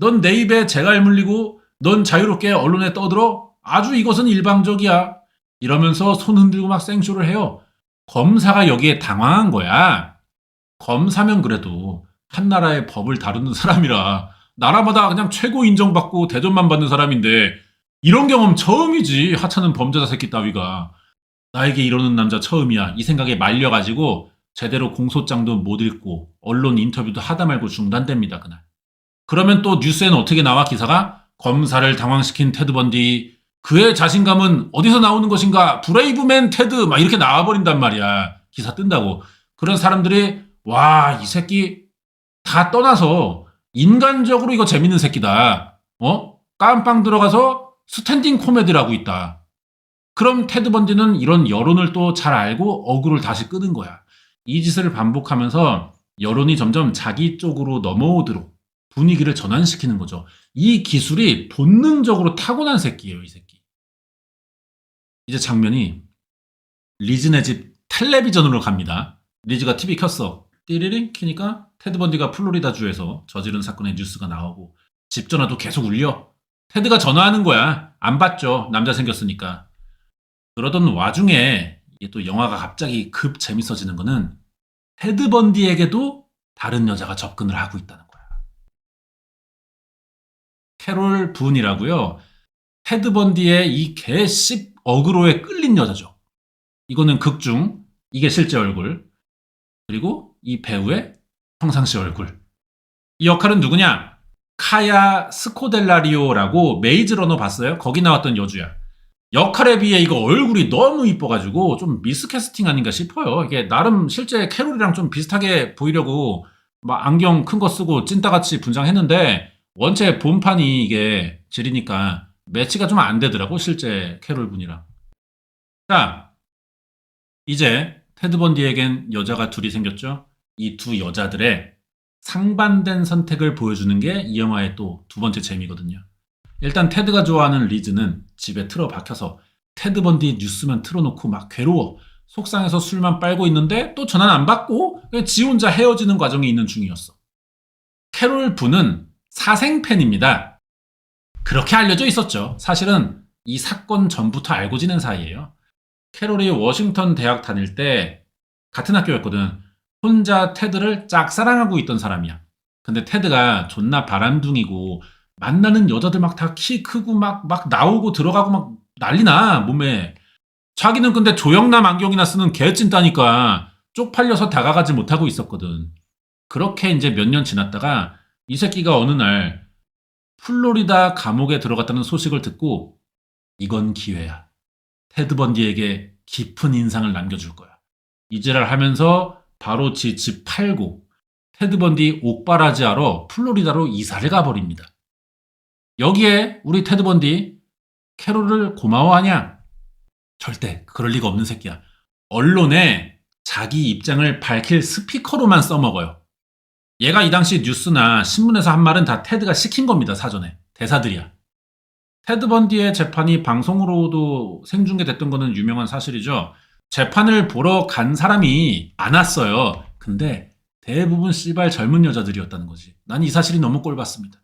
넌 내 입에 재갈 물리고 넌 자유롭게 언론에 떠들어? 아주 이것은 일방적이야. 이러면서 손 흔들고 막 생쇼를 해요. 검사가 여기에 당황한 거야. 검사면 그래도 한 나라의 법을 다루는 사람이라 나라마다 그냥 최고 인정받고 대접만 받는 사람인데 이런 경험 처음이지. 하찮은 범죄자 새끼 따위가. 나에게 이러는 남자 처음이야. 이 생각에 말려가지고 제대로 공소장도 못 읽고 언론 인터뷰도 하다 말고 중단됩니다. 그날. 그러면 또 뉴스에는 어떻게 나와 기사가? 검사를 당황시킨 테드 번디. 그의 자신감은 어디서 나오는 것인가? 브레이브맨 테드 막 이렇게 나와버린단 말이야. 기사 뜬다고. 그런 사람들이 와, 이 새끼 다 떠나서 인간적으로 이거 재밌는 새끼다. 깜빵 들어가서 스탠딩 코미디를 하고 있다. 그럼 테드 번디는 이런 여론을 또 잘 알고 어그를 다시 끄는 거야. 이 짓을 반복하면서 여론이 점점 자기 쪽으로 넘어오도록 분위기를 전환시키는 거죠. 이 기술이 본능적으로 타고난 새끼예요, 이 새끼. 이제 장면이 리즈네 집 텔레비전으로 갑니다. 리즈가 TV 켰어. 띠리링 키니까 테드 번디가 플로리다주에서 저지른 사건의 뉴스가 나오고 집 전화도 계속 울려. 테드가 전화하는 거야. 안 받죠. 남자 생겼으니까. 그러던 와중에 이게 또 영화가 갑자기 급 재밌어지는 거는 테드 번디에게도 다른 여자가 접근을 하고 있다는 거야. 캐롤 분이라고요. 테드 번디의 이 개씹 어그로에 끌린 여자죠. 이거는 극중, 이게 실제 얼굴. 그리고 이 배우의 평상시 얼굴. 이 역할은 누구냐? 카야 스코델라리오라고 메이즈 러너 봤어요? 거기 나왔던 여주야. 역할에 비해 이거 얼굴이 너무 이뻐가지고 좀 미스캐스팅 아닌가 싶어요. 이게 나름 실제 캐롤이랑 좀 비슷하게 보이려고 막 안경 큰 거 쓰고 찐따같이 분장했는데 원체 본판이 이게 지리니까 매치가 좀 안 되더라고, 실제 캐롤 분이랑. 자, 이제 테드 번디에겐 여자가 둘이 생겼죠. 이 두 여자들의 상반된 선택을 보여주는 게 이 영화의 또 두 번째 재미거든요. 일단 테드가 좋아하는 리즈는 집에 틀어박혀서 테드 번디 뉴스만 틀어놓고 막 괴로워. 속상해서 술만 빨고 있는데 또 전화는 안 받고 그냥 지 혼자 헤어지는 과정에 있는 중이었어. 캐롤 분은 사생팬입니다. 그렇게 알려져 있었죠. 사실은 이 사건 전부터 알고 지낸 사이예요. 캐롤이 워싱턴 대학 다닐 때 같은 학교였거든. 혼자 테드를 짝사랑하고 있던 사람이야. 근데 테드가 존나 바람둥이고 만나는 여자들 막 다 키 크고 막 나오고 들어가고 막 난리나 몸에. 자기는 근데 조영남 안경이나 쓰는 개찐따니까 쪽팔려서 다가가지 못하고 있었거든. 그렇게 이제 몇 년 지났다가 이 새끼가 어느 날 플로리다 감옥에 들어갔다는 소식을 듣고 이건 기회야. 테드 번디에게 깊은 인상을 남겨줄 거야. 이지랄 하면서 바로 지 집 팔고 테드 번디 옥바라지하러 플로리다로 이사를 가버립니다. 여기에 우리 테드 번디 캐롤을 고마워하냐? 절대 그럴 리가 없는 새끼야. 언론에 자기 입장을 밝힐 스피커로만 써먹어요. 얘가 이 당시 뉴스나 신문에서 한 말은 다 테드가 시킨 겁니다. 사전에. 대사들이야. 테드 번디의 재판이 방송으로도 생중계됐던 거는 유명한 사실이죠. 재판을 보러 간 사람이 많았어요. 근데 대부분 씨발 젊은 여자들이었다는 거지. 난 이 사실이 너무 꼴봤습니다.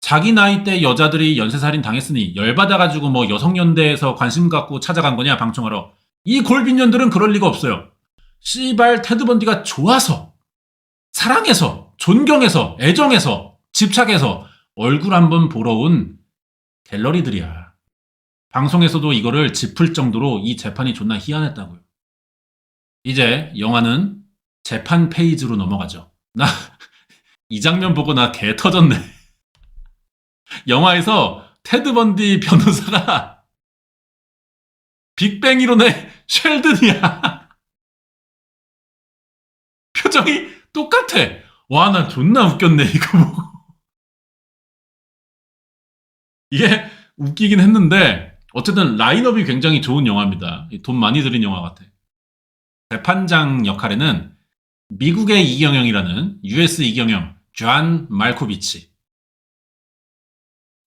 자기 나이대 여자들이 연쇄살인 당했으니 열받아가지고 뭐 여성연대에서 관심 갖고 찾아간 거냐 방청하러. 이 골빈년들은 그럴 리가 없어요. 씨발 테드 번디가 좋아서 사랑해서 존경해서 애정해서 집착해서 얼굴 한번 보러 온 갤러리들이야. 방송에서도 이거를 짚을 정도로 이 재판이 존나 희한했다고요. 이제 영화는 재판 페이지로 넘어가죠. 나 이 장면 보고 나 개 터졌네. 영화에서 테드 번디 변호사가 빅뱅 이론의 셸든이야. 표정이 똑같아. 와, 나 존나 웃겼네, 이거 보고. 이게 웃기긴 했는데, 어쨌든 라인업이 굉장히 좋은 영화입니다. 돈 많이 들인 영화 같아. 재판장 역할에는 미국의 이경영이라는 US 이경영, 존 말코비치.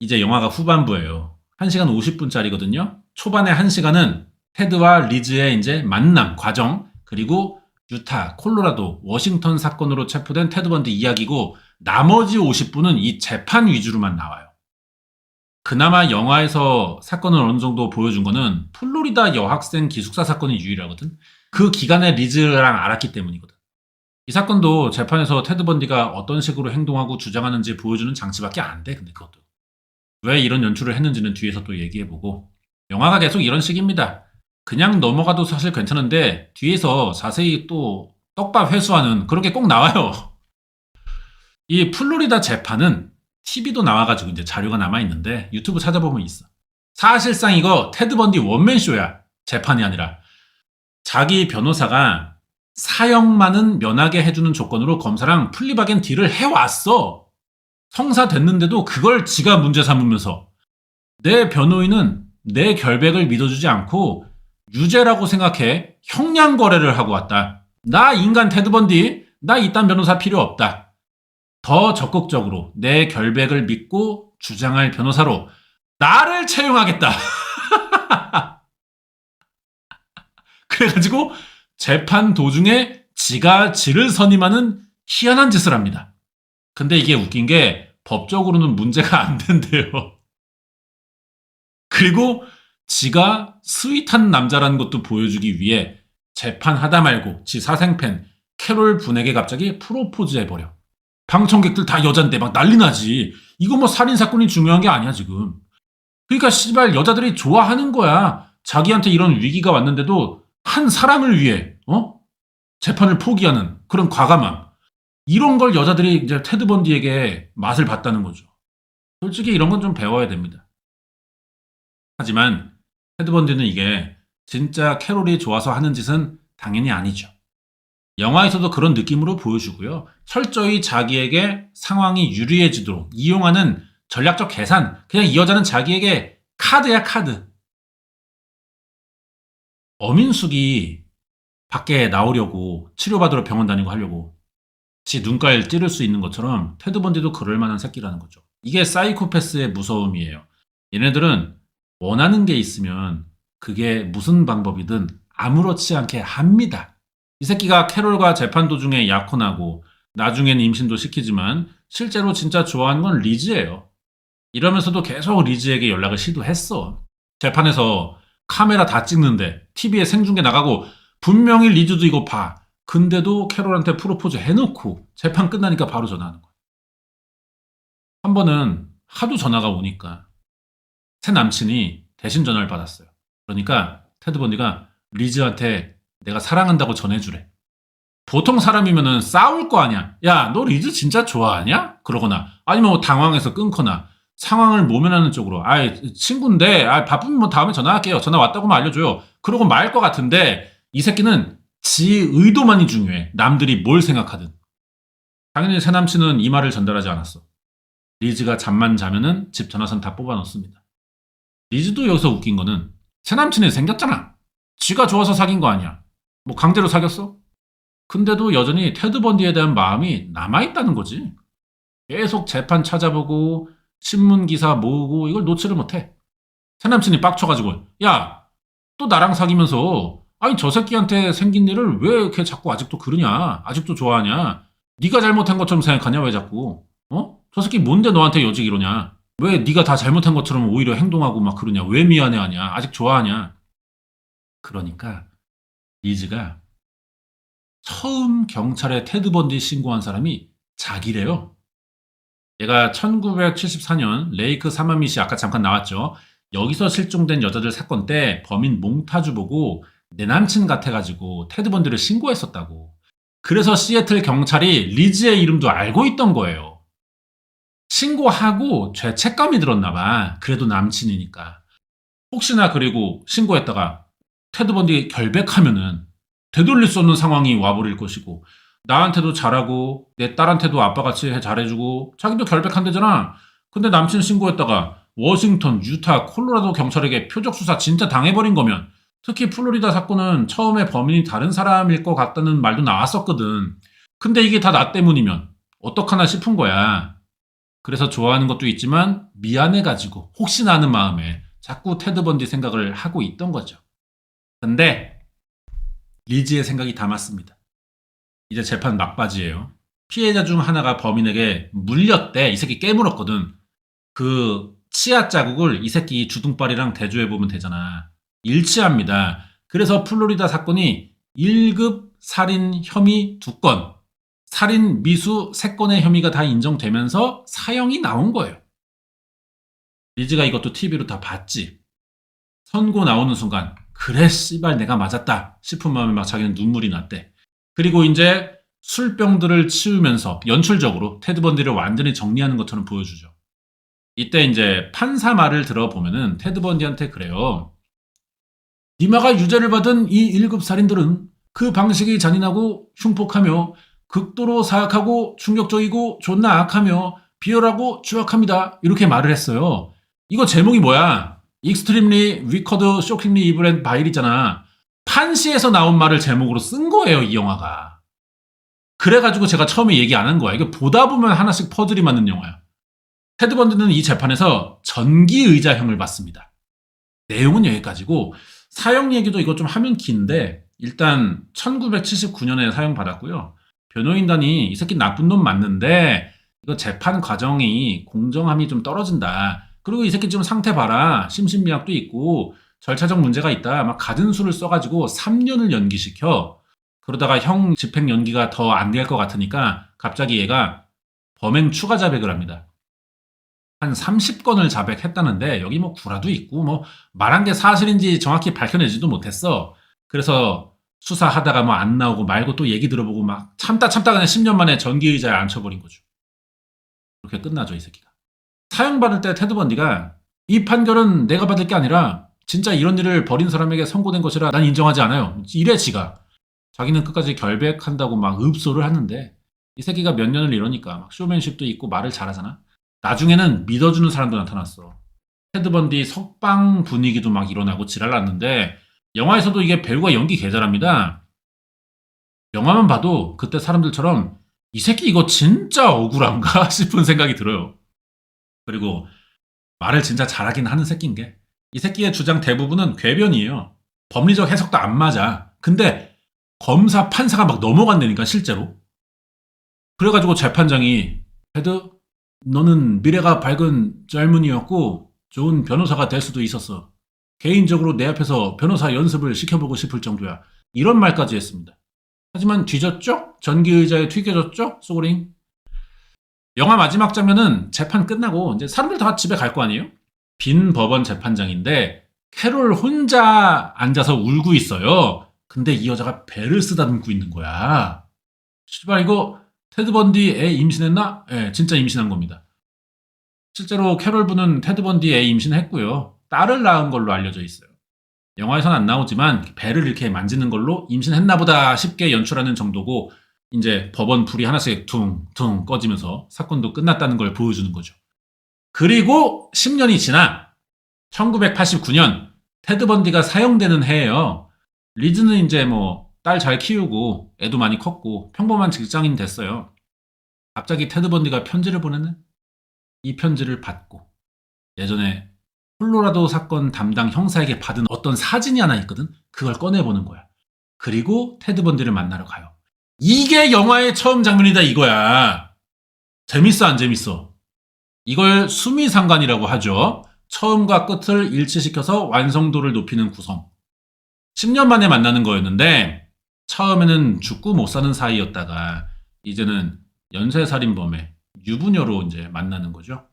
이제 영화가 후반부예요. 1시간 50분짜리거든요. 초반에 1시간은 테드와 리즈의 이제 만남, 과정, 그리고 유타, 콜로라도, 워싱턴 사건으로 체포된 테드 번디 이야기고 나머지 50분은 이 재판 위주로만 나와요. 그나마 영화에서 사건을 어느 정도 보여준 거는 플로리다 여학생 기숙사 사건이 유일하거든. 그 기간에 리즈랑 알았기 때문이거든. 이 사건도 재판에서 테드 번디가 어떤 식으로 행동하고 주장하는지 보여주는 장치밖에 안 돼. 근데 그것도. 왜 이런 연출을 했는지는 뒤에서 또 얘기해보고. 영화가 계속 이런 식입니다. 그냥 넘어가도 사실 괜찮은데 뒤에서 자세히 또 떡밥 회수하는 그런 게 꼭 나와요. 이 플로리다 재판은 TV도 나와가지고 이제 자료가 남아있는데 유튜브 찾아보면 있어. 사실상 이거 테드 번디 원맨쇼야. 재판이 아니라. 자기 변호사가 사형만은 면하게 해주는 조건으로 검사랑 플리바겐 딜을 해왔어. 성사됐는데도 그걸 지가 문제 삼으면서 내 변호인은 내 결백을 믿어주지 않고 유죄라고 생각해 형량 거래를 하고 왔다. 나 인간 테드 번디, 나 이딴 변호사 필요 없다. 더 적극적으로 내 결백을 믿고 주장할 변호사로 나를 채용하겠다. 그래가지고 재판 도중에 지가 지를 선임하는 희한한 짓을 합니다. 근데 이게 웃긴 게 법적으로는 문제가 안 된대요. 그리고 지가 스윗한 남자라는 것도 보여주기 위해 재판하다 말고 지 사생팬 캐롤 분에게 갑자기 프로포즈해버려. 방청객들 다 여잔데 막 난리 나지. 이거 뭐 살인사건이 중요한 게 아니야 지금. 그러니까 씨발 여자들이 좋아하는 거야. 자기한테 이런 위기가 왔는데도 한 사람을 위해 재판을 포기하는 그런 과감함. 이런 걸 여자들이 이제 테드 번디에게 맛을 봤다는 거죠. 솔직히 이런 건 좀 배워야 됩니다. 하지만 테드 번디는 이게 진짜 캐롤이 좋아서 하는 짓은 당연히 아니죠. 영화에서도 그런 느낌으로 보여주고요. 철저히 자기에게 상황이 유리해지도록 이용하는 전략적 계산. 그냥 이 여자는 자기에게 카드야 카드. 어민숙이 밖에 나오려고 치료받으러 병원 다니고 하려고 지 눈깔 찌를 수 있는 것처럼 테드 번디도 그럴 만한 새끼라는 거죠. 이게 사이코패스의 무서움이에요. 얘네들은 원하는 게 있으면 그게 무슨 방법이든 아무렇지 않게 합니다. 이 새끼가 캐롤과 재판 도중에 약혼하고 나중엔 임신도 시키지만 실제로 진짜 좋아하는 건 리즈예요. 이러면서도 계속 리즈에게 연락을 시도했어. 재판에서 카메라 다 찍는데 TV에 생중계 나가고 분명히 리즈도 이거 봐. 근데도 캐롤한테 프로포즈 해놓고 재판 끝나니까 바로 전화하는 거야. 한 번은 하도 전화가 오니까 새 남친이 대신 전화를 받았어요. 그러니까 테드 번디가 리즈한테 내가 사랑한다고 전해주래. 보통 사람이면은 싸울 거 아니야. 야, 너 리즈 진짜 좋아하냐? 그러거나 아니면 뭐 당황해서 끊거나 상황을 모면하는 쪽으로 아이 친구인데 바쁘면 뭐 다음에 전화할게요. 전화 왔다고만 알려줘요. 그러고 말 것 같은데 이 새끼는 지 의도만이 중요해. 남들이 뭘 생각하든. 당연히 새 남친은 이 말을 전달하지 않았어. 리즈가 잠만 자면은 집 전화선 다 뽑아 넣습니다. 리즈도 여기서 웃긴 거는 새 남친이 생겼잖아. 지가 좋아서 사귄 거 아니야. 뭐 강제로 사귀었어? 근데도 여전히 테드 번디에 대한 마음이 남아있다는 거지. 계속 재판 찾아보고 신문 기사 모으고 이걸 놓지를 못해. 새 남친이 빡쳐가지고 야, 또 나랑 사귀면서 아니 저 새끼한테 생긴 일을 왜 이렇게 자꾸 아직도 그러냐? 아직도 좋아하냐? 네가 잘못한 것처럼 생각하냐 왜 자꾸? 저 새끼 뭔데 너한테 여직 이러냐? 왜 네가 다 잘못한 것처럼 오히려 행동하고 막 그러냐? 왜 미안해하냐? 아직 좋아하냐? 그러니까 리즈가 처음 경찰에 테드 번디 신고한 사람이 자기래요. 얘가 1974년 레이크 사마밋이 아까 잠깐 나왔죠. 여기서 실종된 여자들 사건 때 범인 몽타주 보고 내 남친 같아가지고 테드 번디를 신고했었다고. 그래서 시애틀 경찰이 리즈의 이름도 알고 있던 거예요. 신고하고 죄책감이 들었나 봐. 그래도 남친이니까. 혹시나 그리고 신고했다가 테드 번디 결백하면은 되돌릴 수 없는 상황이 와버릴 것이고 나한테도 잘하고 내 딸한테도 아빠같이 잘해주고 자기도 결백한대잖아. 근데 남친 신고했다가 워싱턴, 유타, 콜로라도 경찰에게 표적 수사 진짜 당해버린 거면, 특히 플로리다 사건은 처음에 범인이 다른 사람일 것 같다는 말도 나왔었거든. 근데 이게 다 나 때문이면 어떡하나 싶은 거야. 그래서 좋아하는 것도 있지만 미안해가지고 혹시나 하는 마음에 자꾸 테드 번디 생각을 하고 있던 거죠. 근데 리즈의 생각이 다 맞습니다. 이제 재판 막바지예요. 피해자 중 하나가 범인에게 물렸대. 이 새끼 깨물었거든. 그 치아 자국을 이 새끼 주둥발이랑 대조해보면 되잖아. 일치합니다. 그래서 플로리다 사건이 1급 살인 혐의 2건, 살인 미수 3건의 혐의가 다 인정되면서 사형이 나온 거예요. 리즈가 이것도 TV로 다 봤지. 선고 나오는 순간 그래 씨발 내가 맞았다 싶은 마음에 막 자기는 눈물이 났대. 그리고 이제 술병들을 치우면서 연출적으로 테드 번디를 완전히 정리하는 것처럼 보여주죠. 이때 이제 판사 말을 들어보면은 테드 번디한테 그래요. 니마가 유죄를 받은 이 1급 살인들은 그 방식이 잔인하고 흉폭하며 극도로 사악하고 충격적이고 존나 악하며 비열하고 추악합니다. 이렇게 말을 했어요. 이거 제목이 뭐야? 익스트림리 위커드 쇼킹리 이블 앤 바일이잖아. 판시에서 나온 말을 제목으로 쓴 거예요, 이 영화가. 그래가지고 제가 처음에 얘기 안 한 거야. 이거 보다 보면 하나씩 퍼즐이 맞는 영화야. 테드 번디는 이 재판에서 전기의자형을 받습니다. 내용은 여기까지고 사형 얘기도 이거 좀 하면 긴데 일단 1979년에 사형 받았고요. 변호인단이 이 새끼 나쁜 놈 맞는데 이거 재판 과정이 공정함이 좀 떨어진다. 그리고 이 새끼 지금 상태 봐라. 심신미약도 있고 절차적 문제가 있다. 막 갖은 수를 써가지고 3년을 연기시켜. 그러다가 형 집행 연기가 더 안 될 것 같으니까 갑자기 얘가 범행 추가 자백을 합니다. 한 30건을 자백했다는데 여기 뭐 구라도 있고 뭐 말한 게 사실인지 정확히 밝혀내지도 못했어. 그래서 수사하다가 뭐 안 나오고 말고 또 얘기 들어보고 막 참다 그냥 10년 만에 전기의자에 앉혀버린 거죠. 그렇게 끝나죠, 이 새끼가. 사형받을 때 테드 번디가 이 판결은 내가 받을 게 아니라 진짜 이런 일을 벌인 사람에게 선고된 것이라 난 인정하지 않아요. 이래 지가. 자기는 끝까지 결백한다고 막 읍소를 하는데 이 새끼가 몇 년을 이러니까 막 쇼맨십도 있고 말을 잘하잖아. 나중에는 믿어주는 사람도 나타났어. 테드 번디 석방 분위기도 막 일어나고 지랄 났는데 영화에서도 이게 배우가 연기 개 잘합니다. 영화만 봐도 그때 사람들처럼 이 새끼 이거 진짜 억울한가 싶은 생각이 들어요. 그리고 말을 진짜 잘하긴 하는 새끼인 게 이 새끼의 주장 대부분은 궤변이에요. 법리적 해석도 안 맞아. 근데 검사 판사가 막 넘어간다니까 실제로. 그래가지고 재판장이 테드 너는 미래가 밝은 젊은이였고 좋은 변호사가 될 수도 있었어. 개인적으로 내 앞에서 변호사 연습을 시켜보고 싶을 정도야. 이런 말까지 했습니다. 하지만 뒤졌죠? 전기의자에 튀겨졌죠? 소고링. 영화 마지막 장면은 재판 끝나고 이제 사람들 다 집에 갈 거 아니에요? 빈 법원 재판장인데 캐롤 혼자 앉아서 울고 있어요. 근데 이 여자가 배를 쓰다듬고 있는 거야. 씨발 이거 테드 번디 애 임신했나? 예, 진짜 임신한 겁니다. 실제로 캐롤 부는 테드 번디 애 임신했고요. 딸을 낳은 걸로 알려져 있어요. 영화에선 안 나오지만 배를 이렇게 만지는 걸로 임신했나 보다 싶게 연출하는 정도고 이제 법원 불이 하나씩 퉁퉁 꺼지면서 사건도 끝났다는 걸 보여주는 거죠. 그리고 10년이 지나 1989년 테드 번디가 사형되는 해예요. 리즈는 이제 뭐 딸 잘 키우고 애도 많이 컸고 평범한 직장인 됐어요. 갑자기 테드 번디가 편지를 보내는 이 편지를 받고 예전에 콜로라도 사건 담당 형사에게 받은 어떤 사진이 하나 있거든. 그걸 꺼내보는 거야. 그리고 테드 번디를 만나러 가요. 이게 영화의 처음 장면이다 이거야. 재밌어 안 재밌어? 이걸 수미상관이라고 하죠. 처음과 끝을 일치시켜서 완성도를 높이는 구성. 10년 만에 만나는 거였는데 처음에는 죽고 못 사는 사이였다가 이제는 연쇄살인범의 유부녀로 이제 만나는 거죠.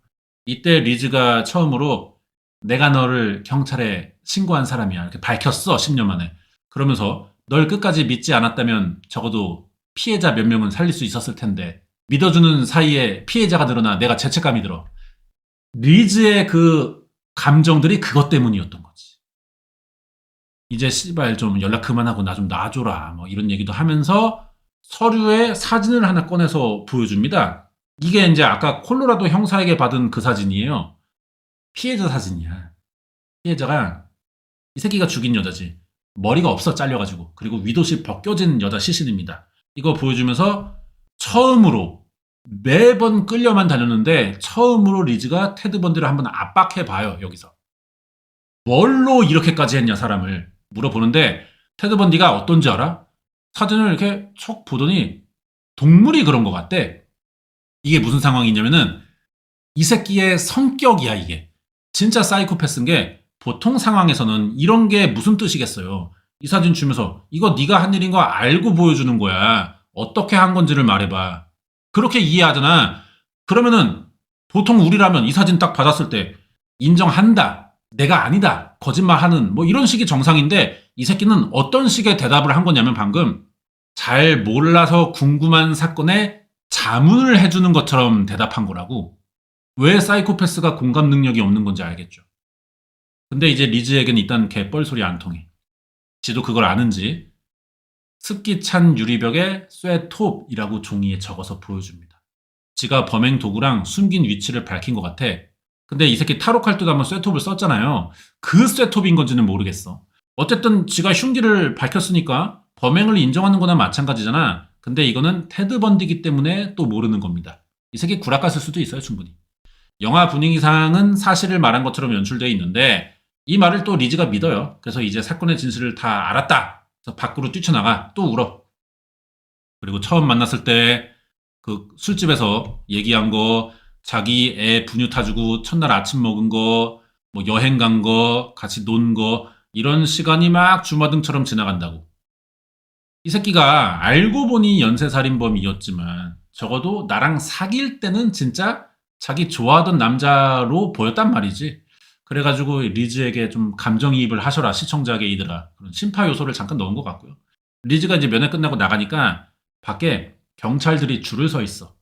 이때 리즈가 처음으로 내가 너를 경찰에 신고한 사람이야 이렇게 밝혔어. 10년 만에. 그러면서 널 끝까지 믿지 않았다면 적어도 피해자 몇 명은 살릴 수 있었을 텐데 믿어주는 사이에 피해자가 늘어나 내가 죄책감이 들어. 리즈의 그 감정들이 그것 때문이었던 거지. 이제 씨발 좀 연락 그만하고 나 좀 놔줘라 뭐 이런 얘기도 하면서 서류에 사진을 하나 꺼내서 보여줍니다. 이게 이제 아까 콜로라도 형사에게 받은 그 사진이에요. 피해자 사진이야. 피해자가 이 새끼가 죽인 여자지. 머리가 없어 잘려가지고. 그리고 위도시 벗겨진 여자 시신입니다. 이거 보여주면서 처음으로 매번 끌려만 다녔는데 처음으로 리즈가 테드 번디를 한번 압박해봐요. 여기서. 뭘로 이렇게까지 했냐 사람을 물어보는데 테드 번디가 어떤지 알아? 사진을 이렇게 촉 보더니 동물이 그런 것 같대. 이게 무슨 상황이냐면은 이 새끼의 성격이야 이게. 진짜 사이코패스인 게 보통 상황에서는 이런 게 무슨 뜻이겠어요. 이 사진 주면서 이거 네가 한 일인 거 알고 보여주는 거야. 어떻게 한 건지를 말해봐. 그렇게 이해하잖아. 그러면은 보통 우리라면 이 사진 딱 받았을 때 인정한다. 내가 아니다. 거짓말하는 뭐 이런 식이 정상인데 이 새끼는 어떤 식의 대답을 한 거냐면 방금 잘 몰라서 궁금한 사건에 자문을 해주는 것처럼 대답한 거라고. 왜 사이코패스가 공감 능력이 없는 건지 알겠죠. 근데 이제 리즈에겐 일단 개뻘소리 안 통해. 지도 그걸 아는지 습기 찬 유리벽에 쇠톱이라고 종이에 적어서 보여줍니다. 지가 범행 도구랑 숨긴 위치를 밝힌 것 같아. 근데 이 새끼 타로 칼 때도 한번 쇠톱을 썼잖아요. 그 쇠톱인 건지는 모르겠어. 어쨌든 지가 흉기를 밝혔으니까 범행을 인정하는 거나 마찬가지잖아. 근데 이거는 테드 번디기 때문에 또 모르는 겁니다. 이 새끼 구라깠을 수도 있어요, 충분히. 영화 분위기상은 사실을 말한 것처럼 연출되어 있는데 이 말을 또 리즈가 믿어요. 그래서 이제 사건의 진실을 다 알았다. 그래서 밖으로 뛰쳐나가 또 울어. 그리고 처음 만났을 때 그 술집에서 얘기한 거, 자기 애 분유 타주고 첫날 아침 먹은 거, 뭐 여행 간 거, 같이 논 거 이런 시간이 막 주마등처럼 지나간다고. 이 새끼가 알고 보니 연쇄살인범이었지만 적어도 나랑 사귈 때는 진짜 자기 좋아하던 남자로 보였단 말이지. 그래가지고 리즈에게 좀 감정이입을 하셔라 시청자 게이들아. 그런 심파 요소를 잠깐 넣은 것 같고요. 리즈가 이제 면회 끝나고 나가니까 밖에 경찰들이 줄을 서 있어.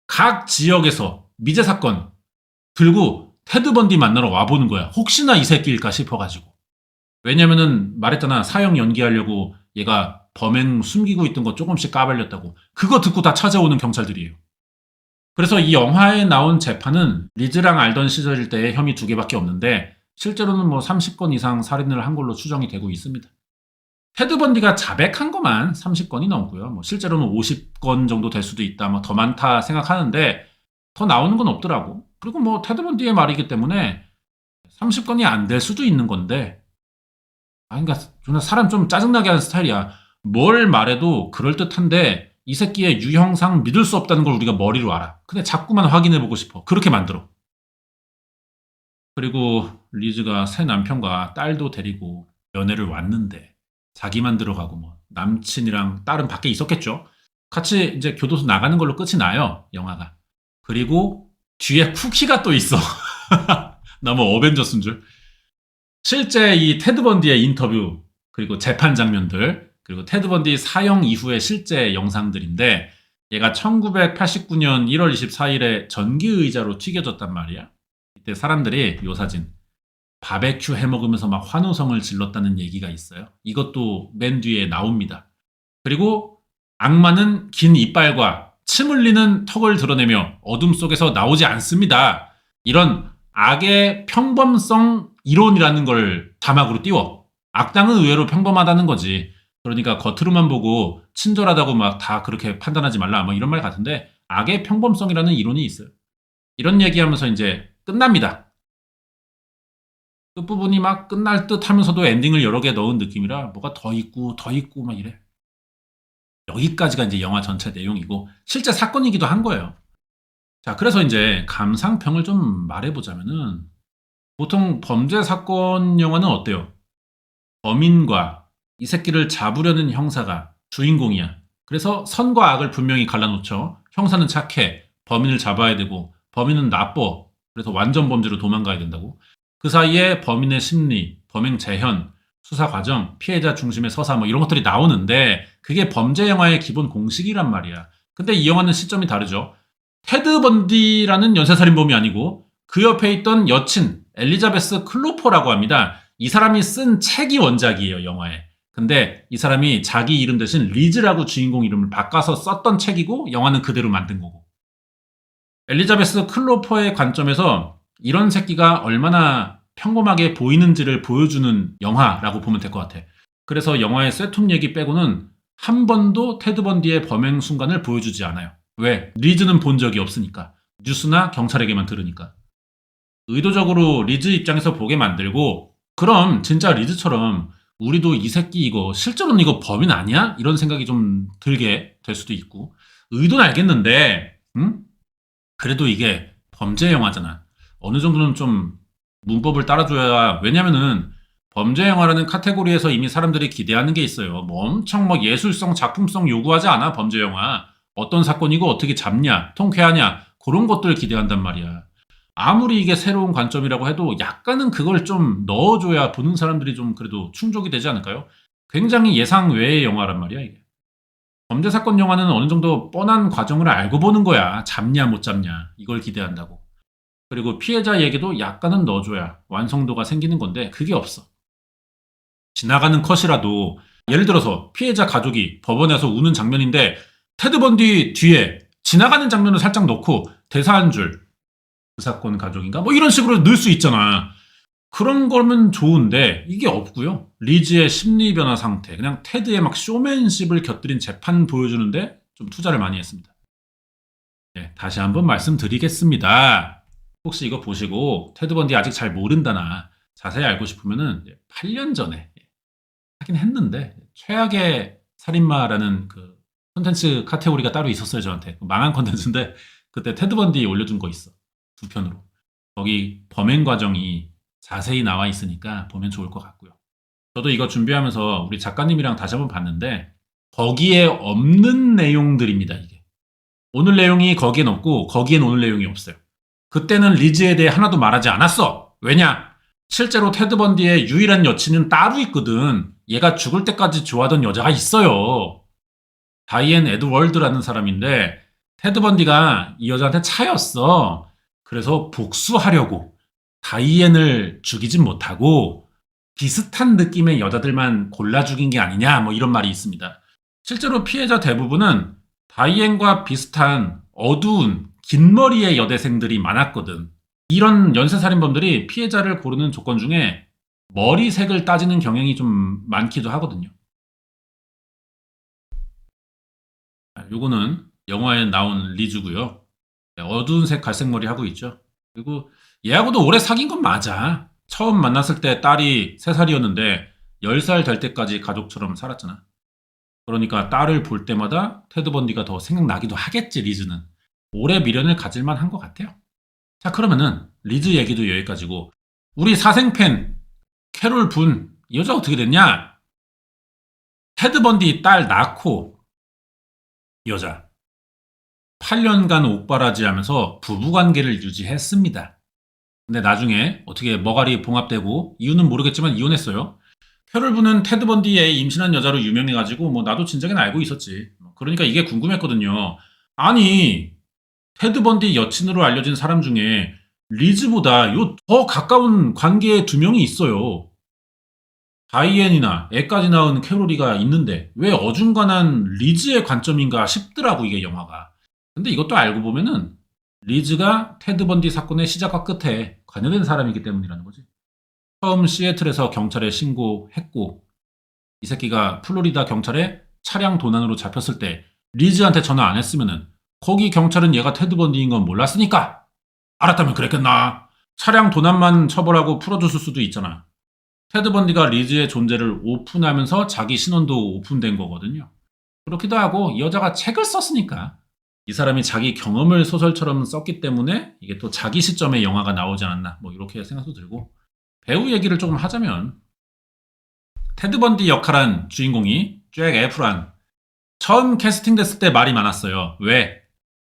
각 지역에서 미제 사건 들고 테드 번디 만나러 와보는 거야. 혹시나 이 새끼일까 싶어가지고. 왜냐면은 말했잖아. 사형 연기하려고 얘가 범행 숨기고 있던 거 조금씩 까발렸다고. 그거 듣고 다 찾아오는 경찰들이에요. 그래서 이 영화에 나온 재판은 리즈랑 알던 시절일 때의 혐의 2개밖에 없는데 실제로는 뭐 30건 이상 살인을 한 걸로 추정이 되고 있습니다. 테드 번디가 자백한 것만 30건이 넘고요. 뭐 실제로는 50건 정도 될 수도 있다. 뭐 더 많다 생각하는데 더 나오는 건 없더라고. 그리고 뭐 테드 번디의 말이기 때문에 30건이 안 될 수도 있는 건데 그러니까 사람 좀 짜증나게 하는 스타일이야. 뭘 말해도 그럴듯한데 이 새끼의 유형상 믿을 수 없다는 걸 우리가 머리로 알아. 근데 자꾸만 확인해보고 싶어. 그렇게 만들어. 그리고 리즈가 새 남편과 딸도 데리고 연애를 왔는데 자기만 들어가고 뭐 남친이랑 딸은 밖에 있었겠죠. 같이 이제 교도소 나가는 걸로 끝이 나요. 영화가. 그리고 뒤에 쿠키가 또 있어. 너무 어벤져스인 줄. 실제 이 테드 번디의 인터뷰 그리고 재판 장면들 그리고 테드 번디 사형 이후의 실제 영상들인데 얘가 1989년 1월 24일에 전기의자로 튀겨졌단 말이야. 이때 사람들이 요 사진 바베큐 해먹으면서 막 환호성을 질렀다는 얘기가 있어요. 이것도 맨 뒤에 나옵니다. 그리고 악마는 긴 이빨과 침 흘리는 턱을 드러내며 어둠 속에서 나오지 않습니다. 이런 악의 평범성 이론이라는 걸 자막으로 띄워. 악당은 의외로 평범하다는 거지. 그러니까 겉으로만 보고 친절하다고 막 다 그렇게 판단하지 말라. 뭐 이런 말 같은데 악의 평범성이라는 이론이 있어요. 이런 얘기하면서 이제 끝납니다. 끝부분이 막 끝날 듯 하면서도 엔딩을 여러 개 넣은 느낌이라 뭐가 더 있고 막 이래. 여기까지가 이제 영화 전체 내용이고 실제 사건이기도 한 거예요. 자, 그래서 이제 감상평을 좀 말해보자면은 보통 범죄 사건 영화는 어때요? 범인과 이 새끼를 잡으려는 형사가 주인공이야. 그래서 선과 악을 분명히 갈라놓죠. 형사는 착해. 범인을 잡아야 되고 범인은 나빠. 그래서 완전 범죄로 도망가야 된다고. 그 사이에 범인의 심리, 범행 재현, 수사 과정, 피해자 중심의 서사 뭐 이런 것들이 나오는데 그게 범죄 영화의 기본 공식이란 말이야. 근데 이 영화는 시점이 다르죠. 테드 번디라는 연쇄살인범이 아니고 그 옆에 있던 여친 엘리자베스 클로퍼라고 합니다. 이 사람이 쓴 책이 원작이에요, 영화에. 근데 이 사람이 자기 이름 대신 리즈라고 주인공 이름을 바꿔서 썼던 책이고 영화는 그대로 만든 거고. 엘리자베스 클로퍼의 관점에서 이런 새끼가 얼마나 평범하게 보이는지를 보여주는 영화라고 보면 될 것 같아. 그래서 영화의 쇠톱 얘기 빼고는 한 번도 테드 번디의 범행 순간을 보여주지 않아요. 왜? 리즈는 본 적이 없으니까. 뉴스나 경찰에게만 들으니까. 의도적으로 리즈 입장에서 보게 만들고, 그럼 진짜 리즈처럼 우리도 이 새끼 이거 실제로는 이거 범인 아니야? 이런 생각이 좀 들게 될 수도 있고. 의도는 알겠는데 그래도 이게 범죄 영화잖아. 어느 정도는 좀 문법을 따라줘야. 왜냐면은 범죄 영화라는 카테고리에서 이미 사람들이 기대하는 게 있어요. 뭐 엄청 뭐 예술성, 작품성 요구하지 않아, 범죄 영화. 어떤 사건이고 어떻게 잡냐, 통쾌하냐, 그런 것들 기대한단 말이야. 아무리 이게 새로운 관점이라고 해도 약간은 그걸 좀 넣어줘야 보는 사람들이 좀 그래도 충족이 되지 않을까요? 굉장히 예상 외의 영화란 말이야, 이게. 범죄 사건 영화는 어느 정도 뻔한 과정을 알고 보는 거야. 잡냐 못 잡냐 이걸 기대한다고. 그리고 피해자 얘기도 약간은 넣어줘야 완성도가 생기는 건데 그게 없어. 지나가는 컷이라도, 예를 들어서 피해자 가족이 법원에서 우는 장면인데 테드 번디 뒤에 지나가는 장면을 살짝 넣고 대사 한 줄, 그 사건 가족인가? 뭐 이런 식으로 넣을 수 있잖아. 그런 거면 좋은데 이게 없고요. 리즈의 심리 변화 상태, 그냥 테드의 막 쇼맨십을 곁들인 재판 보여주는데 좀 투자를 많이 했습니다. 네, 다시 한번 말씀드리겠습니다. 혹시 이거 보시고 테드 번디 아직 잘 모른다나 자세히 알고 싶으면은 8년 전에 하긴 했는데 최악의 살인마라는 그 콘텐츠 카테고리가 따로 있었어요, 저한테. 망한 콘텐츠인데 그때 테드 번디 올려준 거 있어. 2편으로. 거기 범행 과정이 자세히 나와 있으니까 보면 좋을 것 같고요. 저도 이거 준비하면서 우리 작가님이랑 다시 한번 봤는데 거기에 없는 내용들입니다, 이게. 오늘 내용이 거기엔 없고 거기엔 오늘 내용이 없어요. 그때는 리즈에 대해 하나도 말하지 않았어. 왜냐? 실제로 테드 번디의 유일한 여친은 따로 있거든. 얘가 죽을 때까지 좋아하던 여자가 있어요. 다이앤 에드월드라는 사람인데 테드 번디가 이 여자한테 차였어. 그래서 복수하려고 다이앤을 죽이진 못하고 비슷한 느낌의 여자들만 골라 죽인 게 아니냐, 뭐 이런 말이 있습니다. 실제로 피해자 대부분은 다이앤과 비슷한 어두운 긴 머리의 여대생들이 많았거든. 이런 연쇄살인범들이 피해자를 고르는 조건 중에 머리색을 따지는 경향이 좀 많기도 하거든요. 요거는 영화에 나온 리즈고요. 어두운 색 갈색 머리 하고 있죠. 그리고 얘하고도 오래 사귄 건 맞아. 처음 만났을 때 딸이 3살이었는데 10살 될 때까지 가족처럼 살았잖아. 그러니까 딸을 볼 때마다 테드 번디가 더 생각나기도 하겠지, 리즈는. 오래 미련을 가질만 한 것 같아요. 자, 그러면은 리즈 얘기도 여기까지고, 우리 사생팬 캐롤 분, 이 여자 어떻게 됐냐? 테드 번디 딸 낳고 이 여자 8년간 옥바라지 하면서 부부관계를 유지했습니다. 근데 나중에 어떻게 머가리 봉합되고, 이유는 모르겠지만 이혼했어요. 캐롤 분은 테드 번디의 임신한 여자로 유명해가지고 뭐 나도 진작엔 알고 있었지. 그러니까 이게 궁금했거든요. 아니, 테드 번디 여친으로 알려진 사람 중에 리즈보다 요 더 가까운 관계에 2명이 있어요. 다이앤이나 애까지 낳은 캐롤이가 있는데 왜 어중간한 리즈의 관점인가 싶더라고, 이게 영화가. 근데 이것도 알고 보면은 리즈가 테드 번디 사건의 시작과 끝에 관여된 사람이기 때문이라는 거지. 처음 시애틀에서 경찰에 신고했고, 이 새끼가 플로리다 경찰에 차량 도난으로 잡혔을 때 리즈한테 전화 안 했으면은 거기 경찰은 얘가 테드 번디인 건 몰랐으니까. 알았다면 그랬겠나. 차량 도난만 처벌하고 풀어줬을 수도 있잖아. 테드 번디가 리즈의 존재를 오픈하면서 자기 신원도 오픈된 거거든요. 그렇기도 하고 이 여자가 책을 썼으니까, 이 사람이 자기 경험을 소설처럼 썼기 때문에 이게 또 자기 시점의 영화가 나오지 않았나, 뭐 이렇게 생각도 들고. 배우 얘기를 조금 하자면 테드 번디 역할한 주인공이 잭 에프란. 처음 캐스팅됐을 때 말이 많았어요. 왜?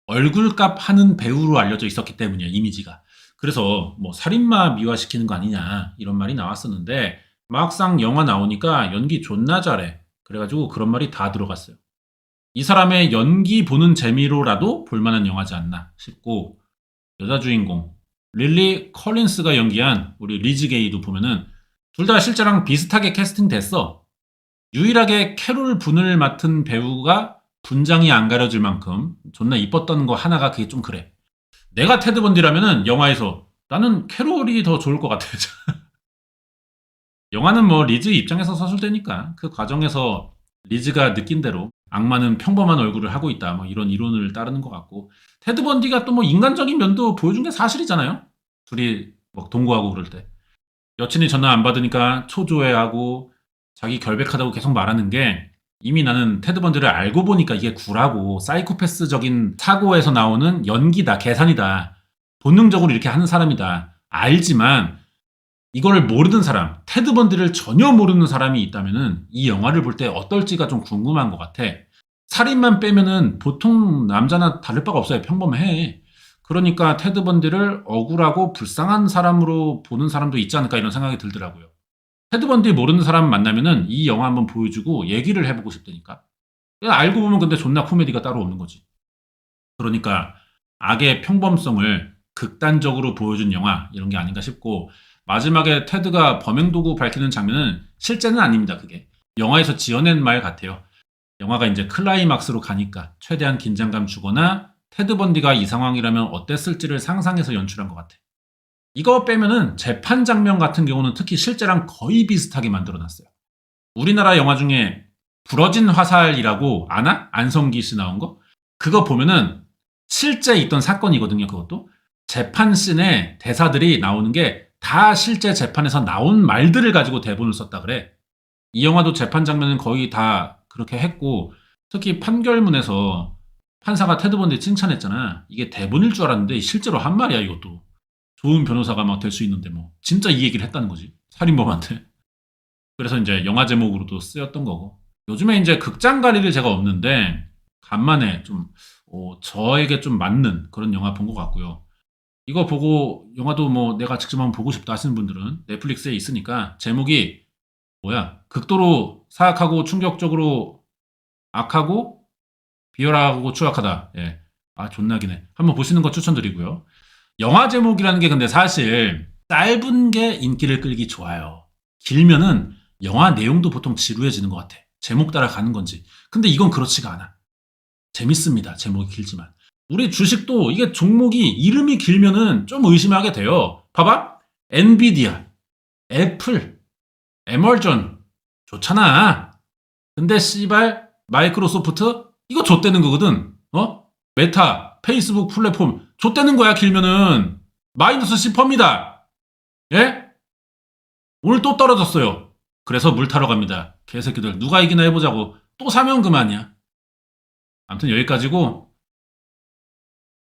얼굴값 하는 배우로 알려져 있었기 때문이야, 이미지가. 그래서 뭐 살인마 미화시키는 거 아니냐 이런 말이 나왔었는데 막상 영화 나오니까 연기 존나 잘해. 그래가지고 그런 말이 다 들어갔어요. 이 사람의 연기 보는 재미로라도 볼만한 영화지 않나 싶고, 여자 주인공 릴리 컬린스가 연기한 우리 리즈 게이도 보면은 둘 다 실제랑 비슷하게 캐스팅됐어. 유일하게 캐롤 분을 맡은 배우가 분장이 안 가려질 만큼 존나 이뻤던 거 하나가 그게 좀 그래. 내가 테드 번디라면은 영화에서 나는 캐롤이 더 좋을 것 같아요. 영화는 뭐 리즈 입장에서 서술되니까 그 과정에서 리즈가 느낀 대로 악마는 평범한 얼굴을 하고 있다. 뭐 이런 이론을 따르는 것 같고 테드 번디가 또 뭐 인간적인 면도 보여준 게 사실이잖아요. 둘이 막 동거하고 그럴 때 여친이 전화 안 받으니까 초조해하고 자기 결백하다고 계속 말하는 게 이미 나는 테드 번디를 알고 보니까 이게 굴하고 사이코패스적인 사고에서 나오는 연기다, 계산이다. 본능적으로 이렇게 하는 사람이다. 알지만 이걸 모르는 사람, 테드 번디를 전혀 모르는 사람이 있다면은 이 영화를 볼 때 어떨지가 좀 궁금한 것 같아. 살인만 빼면은 보통 남자나 다를 바가 없어요. 평범해. 그러니까 테드 번디를 억울하고 불쌍한 사람으로 보는 사람도 있지 않을까 이런 생각이 들더라고요. 테드 번디 모르는 사람 만나면은 이 영화 한번 보여주고 얘기를 해보고 싶다니까. 알고 보면 근데 존나 코미디가 따로 없는 거지. 그러니까 악의 평범성을 극단적으로 보여준 영화 이런 게 아닌가 싶고 마지막에 테드가 범행 도구 밝히는 장면은 실제는 아닙니다. 그게 영화에서 지어낸 말 같아요. 영화가 이제 클라이막스로 가니까 최대한 긴장감 주거나 테드 번디가 이 상황이라면 어땠을지를 상상해서 연출한 것 같아. 이거 빼면은 재판 장면 같은 경우는 특히 실제랑 거의 비슷하게 만들어놨어요. 우리나라 영화 중에 부러진 화살이라고 아나? 안성기 씨 나온 거? 그거 보면은 실제 있던 사건이거든요. 그것도 재판 씬에 대사들이 나오는 게 다 실제 재판에서 나온 말들을 가지고 대본을 썼다 그래. 이 영화도 재판 장면은 거의 다 그렇게 했고 특히 판결문에서 판사가 테드 번디 칭찬했잖아. 이게 대본일 줄 알았는데 실제로 한 말이야 이것도. 좋은 변호사가 막 될 수 있는데 뭐 진짜 이 얘기를 했다는 거지. 살인범한테. 그래서 이제 영화 제목으로도 쓰였던 거고. 요즘에 이제 극장 갈 일이 제가 없는데 간만에 좀 저에게 좀 맞는 그런 영화 본 것 같고요. 이거 보고 영화도 뭐 내가 직접 한번 보고 싶다 하시는 분들은 넷플릭스에 있으니까 제목이 뭐야? 극도로 사악하고 충격적으로 악하고 비열하고 추악하다. 예. 아 존나 기네. 한번 보시는 거 추천드리고요. 영화 제목이라는 게 근데 사실 짧은 게 인기를 끌기 좋아요. 길면은 영화 내용도 보통 지루해지는 것 같아. 제목 따라 가는 건지. 근데 이건 그렇지가 않아. 재밌습니다. 제목이 길지만. 우리 주식도 이게 종목이 이름이 길면은 좀 의심하게 돼요. 봐봐. 엔비디아, 애플, 에머전 좋잖아. 근데 씨발 마이크로소프트 이거 좆되는 거거든. 메타, 페이스북 플랫폼 좆되는 거야 길면은. 마이너스 10%입니다. 예? 오늘 또 떨어졌어요. 그래서 물 타러 갑니다. 개새끼들 누가 이기나 해보자고. 또 사면 그만이야. 아무튼 여기까지고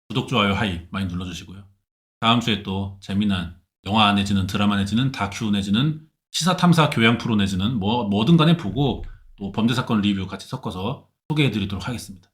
구독, 좋아요, 하이 많이 눌러주시고요. 다음 주에 또 재미난 영화 내지는 드라마 내지는 다큐 내지는 시사 탐사 교양 프로 내지는 뭐든 간에 보고 또 범죄 사건 리뷰 같이 섞어서 소개해드리도록 하겠습니다.